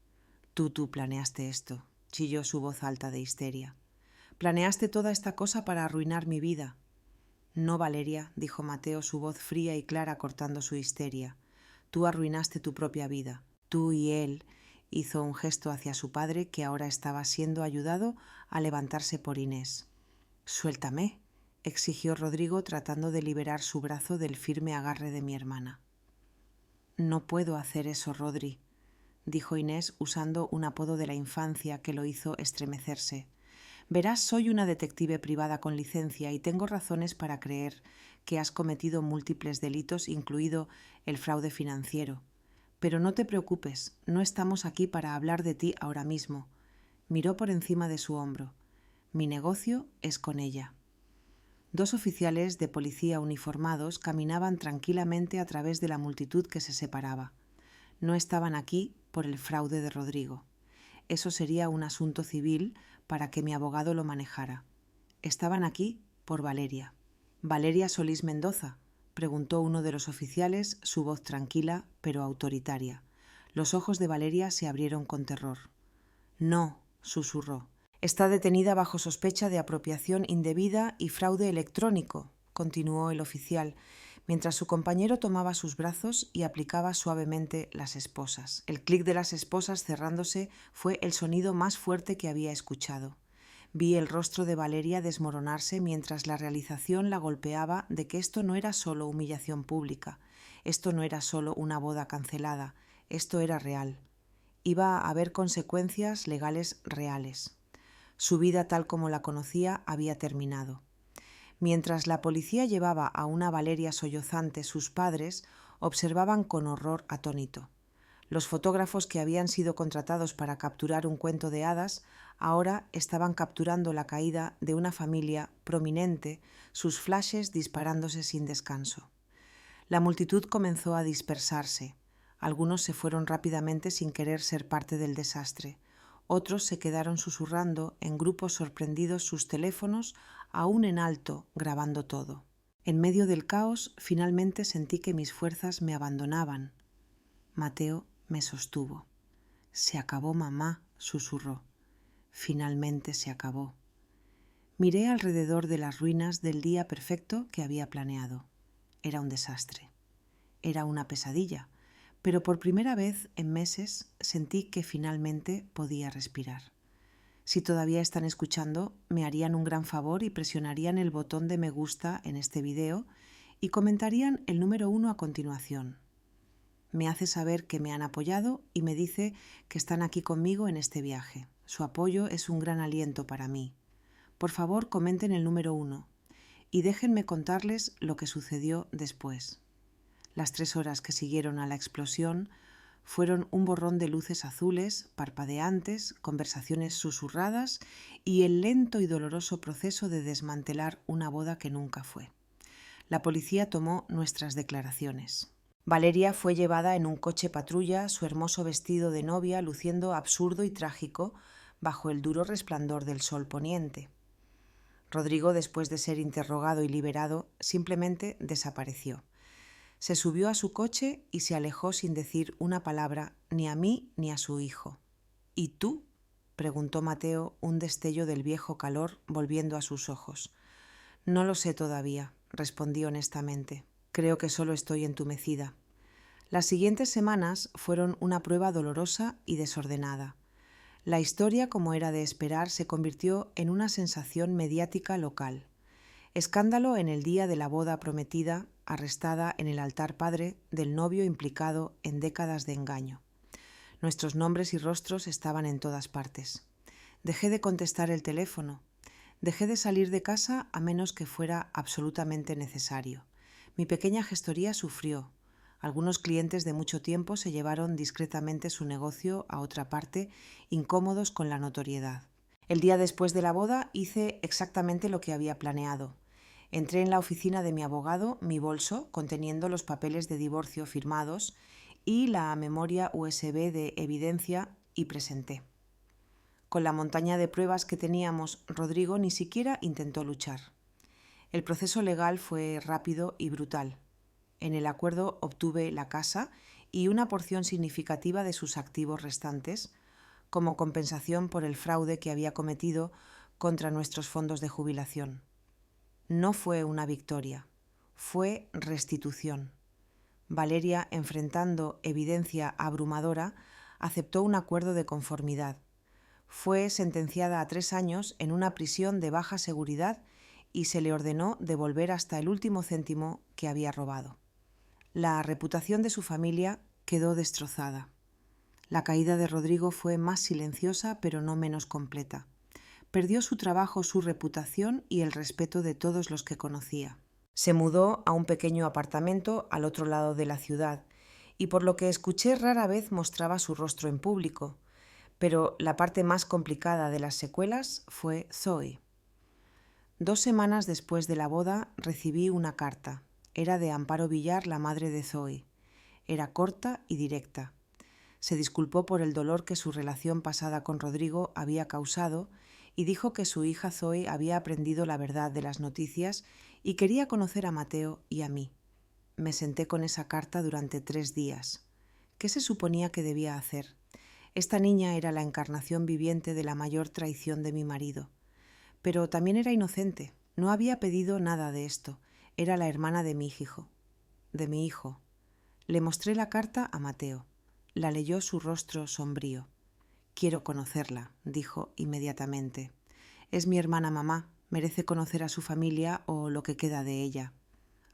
Tú planeaste esto», chilló su voz alta de histeria. «Planeaste toda esta cosa para arruinar mi vida». «No, Valeria», dijo Mateo, su voz fría y clara cortando su histeria. «Tú arruinaste tu propia vida. Tú y él», hizo un gesto hacia su padre, que ahora estaba siendo ayudado a levantarse por Inés. «Suéltame», exigió Rodrigo, tratando de liberar su brazo del firme agarre de mi hermana. «No puedo hacer eso, Rodri», dijo Inés, usando un apodo de la infancia que lo hizo estremecerse. «Verás, soy una detective privada con licencia y tengo razones para creer que has cometido múltiples delitos, incluido el fraude financiero. Pero no te preocupes, no estamos aquí para hablar de ti ahora mismo». Miró por encima de su hombro. «Mi negocio es con ella». Dos oficiales de policía uniformados caminaban tranquilamente a través de la multitud que se separaba. No estaban aquí por el fraude de Rodrigo. Eso sería un asunto civil para que mi abogado lo manejara. Estaban aquí por Valeria. «¿Valeria Solís Mendoza?», preguntó uno de los oficiales, su voz tranquila pero autoritaria. Los ojos de Valeria se abrieron con terror. «No», susurró. «Está detenida bajo sospecha de apropiación indebida y fraude electrónico», continuó el oficial, mientras su compañero tomaba sus brazos y aplicaba suavemente las esposas. El clic de las esposas cerrándose fue el sonido más fuerte que había escuchado. Vi el rostro de Valeria desmoronarse mientras la realización la golpeaba de que esto no era solo humillación pública, esto no era solo una boda cancelada, esto era real. Iba a haber consecuencias legales reales. Su vida tal como la conocía había terminado. Mientras la policía llevaba a una Valeria sollozante, sus padres observaban con horror atónito. Los fotógrafos que habían sido contratados para capturar un cuento de hadas ahora estaban capturando la caída de una familia prominente, sus flashes disparándose sin descanso. La multitud comenzó a dispersarse. Algunos se fueron rápidamente sin querer ser parte del desastre. Otros se quedaron susurrando en grupos sorprendidos sus teléfonos aún en alto, grabando todo. En medio del caos, finalmente sentí que mis fuerzas me abandonaban. Mateo me sostuvo. «Se acabó, mamá», susurró. Finalmente se acabó. Miré alrededor de las ruinas del día perfecto que había planeado. Era un desastre. Era una pesadilla, pero por primera vez en meses sentí que finalmente podía respirar. Si todavía están escuchando, me harían un gran favor y presionarían el botón de me gusta en este video y comentarían el número 1 a continuación. Me hace saber que me han apoyado y me dice que están aquí conmigo en este viaje. Su apoyo es un gran aliento para mí. Por favor, comenten el número 1 y déjenme contarles lo que sucedió después. Las 3 horas que siguieron a la explosión fueron un borrón de luces azules, parpadeantes, conversaciones susurradas y el lento y doloroso proceso de desmantelar una boda que nunca fue. La policía tomó nuestras declaraciones. Valeria fue llevada en un coche patrulla, su hermoso vestido de novia luciendo absurdo y trágico bajo el duro resplandor del sol poniente. Rodrigo, después de ser interrogado y liberado, simplemente desapareció. Se subió a su coche y se alejó sin decir una palabra ni a mí ni a su hijo. «¿Y tú?», preguntó Mateo, un destello del viejo calor volviendo a sus ojos. «No lo sé todavía», respondí honestamente. «Creo que solo estoy entumecida». Las siguientes semanas fueron una prueba dolorosa y desordenada. La historia, como era de esperar, se convirtió en una sensación mediática local. Escándalo en el día de la boda prometida, arrestada en el altar padre del novio implicado en décadas de engaño. Nuestros nombres y rostros estaban en todas partes. Dejé de contestar el teléfono. Dejé de salir de casa a menos que fuera absolutamente necesario. Mi pequeña gestoría sufrió. Algunos clientes de mucho tiempo se llevaron discretamente su negocio a otra parte, incómodos con la notoriedad. El día después de la boda hice exactamente lo que había planeado. Entré en la oficina de mi abogado, mi bolso conteniendo los papeles de divorcio firmados y la memoria USB de evidencia y presenté. Con la montaña de pruebas que teníamos, Rodrigo ni siquiera intentó luchar. El proceso legal fue rápido y brutal. En el acuerdo obtuve la casa y una porción significativa de sus activos restantes, como compensación por el fraude que había cometido contra nuestros fondos de jubilación. No fue una victoria, fue restitución. Valeria, enfrentando evidencia abrumadora, aceptó un acuerdo de conformidad. Fue sentenciada a 3 años en una prisión de baja seguridad y se le ordenó devolver hasta el último céntimo que había robado. La reputación de su familia quedó destrozada. La caída de Rodrigo fue más silenciosa, pero no menos completa. Perdió su trabajo, su reputación y el respeto de todos los que conocía. Se mudó a un pequeño apartamento al otro lado de la ciudad y por lo que escuché rara vez mostraba su rostro en público, pero la parte más complicada de las secuelas fue Zoe. 2 semanas después de la boda recibí una carta. Era de Amparo Villar, la madre de Zoe. Era corta y directa. Se disculpó por el dolor que su relación pasada con Rodrigo había causado y dijo que su hija Zoe había aprendido la verdad de las noticias y quería conocer a Mateo y a mí. Me senté con esa carta durante 3 días. ¿Qué se suponía que debía hacer? Esta niña era la encarnación viviente de la mayor traición de mi marido. Pero también era inocente. No había pedido nada de esto. Era la hermana de mi hijo. Le mostré la carta a Mateo. La leyó su rostro sombrío. «Quiero conocerla», dijo inmediatamente. «Es mi hermana mamá, merece conocer a su familia o lo que queda de ella».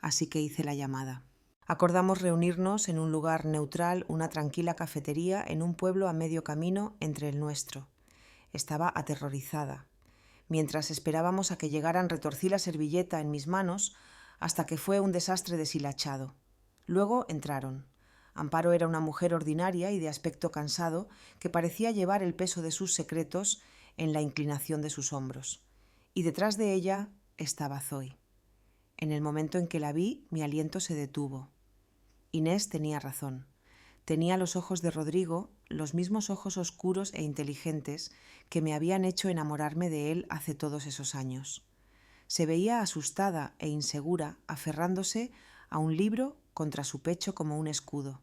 Así que hice la llamada. Acordamos reunirnos en un lugar neutral, una tranquila cafetería en un pueblo a medio camino entre el nuestro. Estaba aterrorizada. Mientras esperábamos a que llegaran, retorcí la servilleta en mis manos hasta que fue un desastre deshilachado. Luego entraron. Amparo era una mujer ordinaria y de aspecto cansado que parecía llevar el peso de sus secretos en la inclinación de sus hombros. Y detrás de ella estaba Zoe. En el momento en que la vi, mi aliento se detuvo. Inés tenía razón. Tenía los ojos de Rodrigo, los mismos ojos oscuros e inteligentes que me habían hecho enamorarme de él hace todos esos años. Se veía asustada e insegura, aferrándose a un libro contra su pecho como un escudo.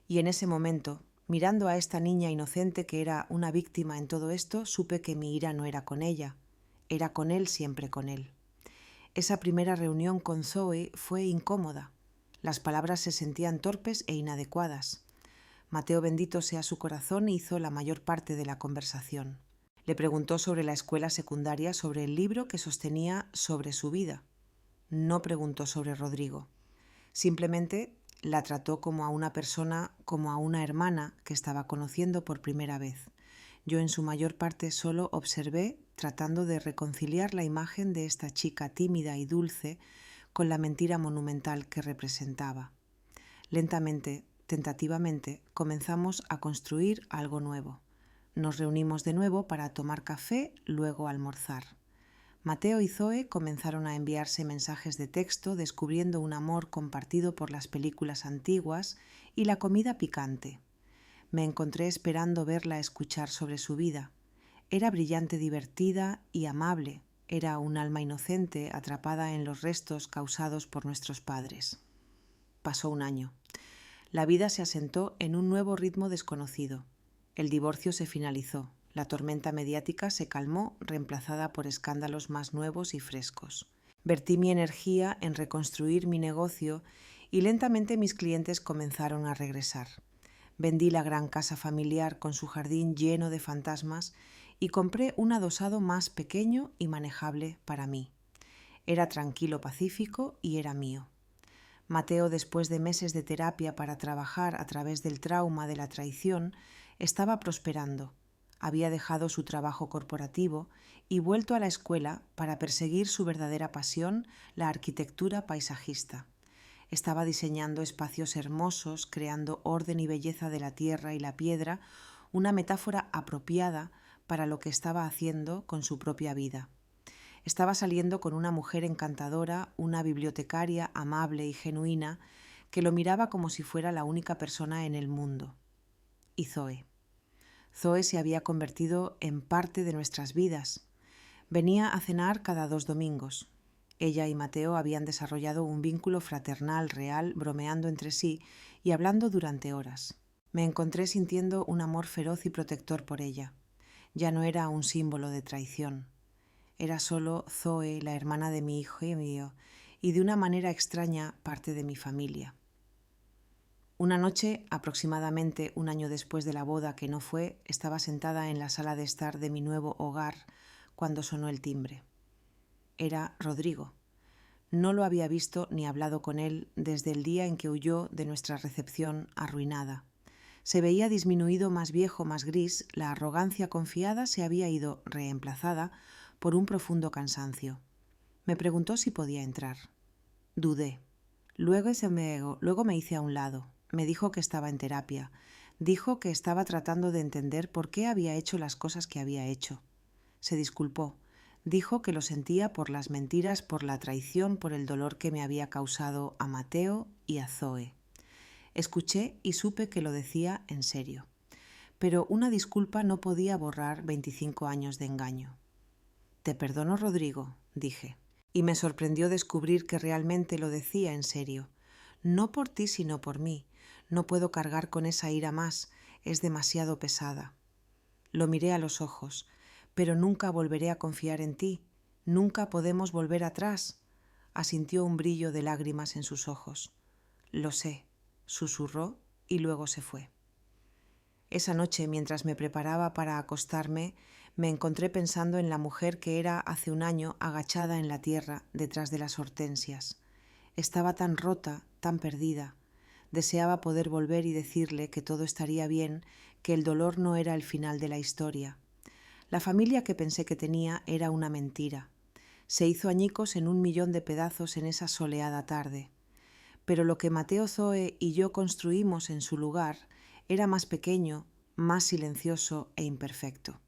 Y en ese momento, mirando a esta niña inocente que era una víctima en todo esto, supe que mi ira no era con ella, era con él, siempre con él. Esa primera reunión con Zoe fue incómoda. Las palabras se sentían torpes e inadecuadas. Mateo, bendito sea su corazón, hizo la mayor parte de la conversación. Le preguntó sobre la escuela secundaria, sobre el libro que sostenía sobre su vida. No preguntó sobre Rodrigo. Simplemente la trató como a una persona, como a una hermana que estaba conociendo por primera vez. Yo en su mayor parte solo observé, tratando de reconciliar la imagen de esta chica tímida y dulce con la mentira monumental que representaba. Lentamente, tentativamente, comenzamos a construir algo nuevo. Nos reunimos de nuevo para tomar café, luego almorzar. Mateo y Zoe comenzaron a enviarse mensajes de texto descubriendo un amor compartido por las películas antiguas y la comida picante. Me encontré esperando verla escuchar sobre su vida. Era brillante, divertida y amable. Era un alma inocente atrapada en los restos causados por nuestros padres. Pasó un año. La vida se asentó en un nuevo ritmo desconocido. El divorcio se finalizó. La tormenta mediática se calmó, reemplazada por escándalos más nuevos y frescos. Vertí mi energía en reconstruir mi negocio y lentamente mis clientes comenzaron a regresar. Vendí la gran casa familiar con su jardín lleno de fantasmas y compré un adosado más pequeño y manejable para mí. Era tranquilo, pacífico y era mío. Mateo, después de meses de terapia para trabajar a través del trauma de la traición, estaba prosperando. Había dejado su trabajo corporativo y vuelto a la escuela para perseguir su verdadera pasión, la arquitectura paisajista. Estaba diseñando espacios hermosos, creando orden y belleza de la tierra y la piedra, una metáfora apropiada para lo que estaba haciendo con su propia vida. Estaba saliendo con una mujer encantadora, una bibliotecaria amable y genuina, que lo miraba como si fuera la única persona en el mundo. Y Zoe. Zoe se había convertido en parte de nuestras vidas. Venía a cenar cada 2 domingos. Ella y Mateo habían desarrollado un vínculo fraternal real, bromeando entre sí y hablando durante horas. Me encontré sintiendo un amor feroz y protector por ella. Ya no era un símbolo de traición. Era solo Zoe, la hermana de mi hijo y mío, y de una manera extraña parte de mi familia. Una noche, aproximadamente un año después de la boda que no fue, estaba sentada en la sala de estar de mi nuevo hogar cuando sonó el timbre. Era Rodrigo. No lo había visto ni hablado con él desde el día en que huyó de nuestra recepción arruinada. Se veía disminuido, más viejo, más gris, la arrogancia confiada se había ido reemplazada por un profundo cansancio. Me preguntó si podía entrar. Dudé. Luego me hice a un lado. Me dijo que estaba en terapia. Dijo que estaba tratando de entender por qué había hecho las cosas que había hecho. Se disculpó. Dijo que lo sentía por las mentiras, por la traición, por el dolor que me había causado a Mateo y a Zoe. Escuché y supe que lo decía en serio. Pero una disculpa no podía borrar 25 años de engaño. «Te perdono, Rodrigo», dije, y me sorprendió descubrir que realmente lo decía en serio. No por ti, sino por mí. No puedo cargar con esa ira más, es demasiado pesada. Lo miré a los ojos. «Pero nunca volveré a confiar en ti. Nunca podemos volver atrás», asintió un brillo de lágrimas en sus ojos. «Lo sé», susurró y luego se fue. Esa noche, mientras me preparaba para acostarme, me encontré pensando en la mujer que era hace un año agachada en la tierra detrás de las hortensias. Estaba tan rota, tan perdida. Deseaba poder volver y decirle que todo estaría bien, que el dolor no era el final de la historia. La familia que pensé que tenía era una mentira. Se hizo añicos en 1.000.000 de pedazos en esa soleada tarde. pero lo que Mateo Zoe y yo construimos en su lugar era más pequeño, más silencioso e imperfecto.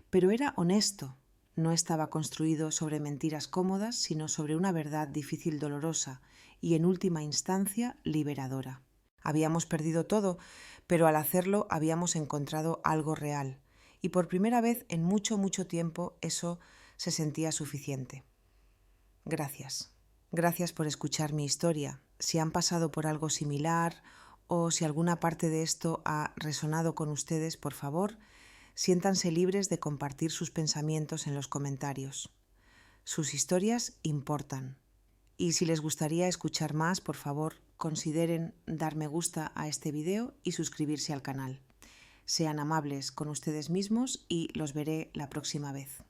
Pero era honesto, no estaba construido sobre mentiras cómodas, sino sobre una verdad difícil, dolorosa y, en última instancia, liberadora. Habíamos perdido todo, pero al hacerlo habíamos encontrado algo real, y por primera vez en mucho, mucho tiempo eso se sentía suficiente. Gracias. Gracias por escuchar mi historia. Si han pasado por algo similar o si alguna parte de esto ha resonado con ustedes, por favor, siéntanse libres de compartir sus pensamientos en los comentarios. Sus historias importan. Y si les gustaría escuchar más, por favor, consideren dar me gusta a este video y suscribirse al canal. Sean amables con ustedes mismos y los veré la próxima vez.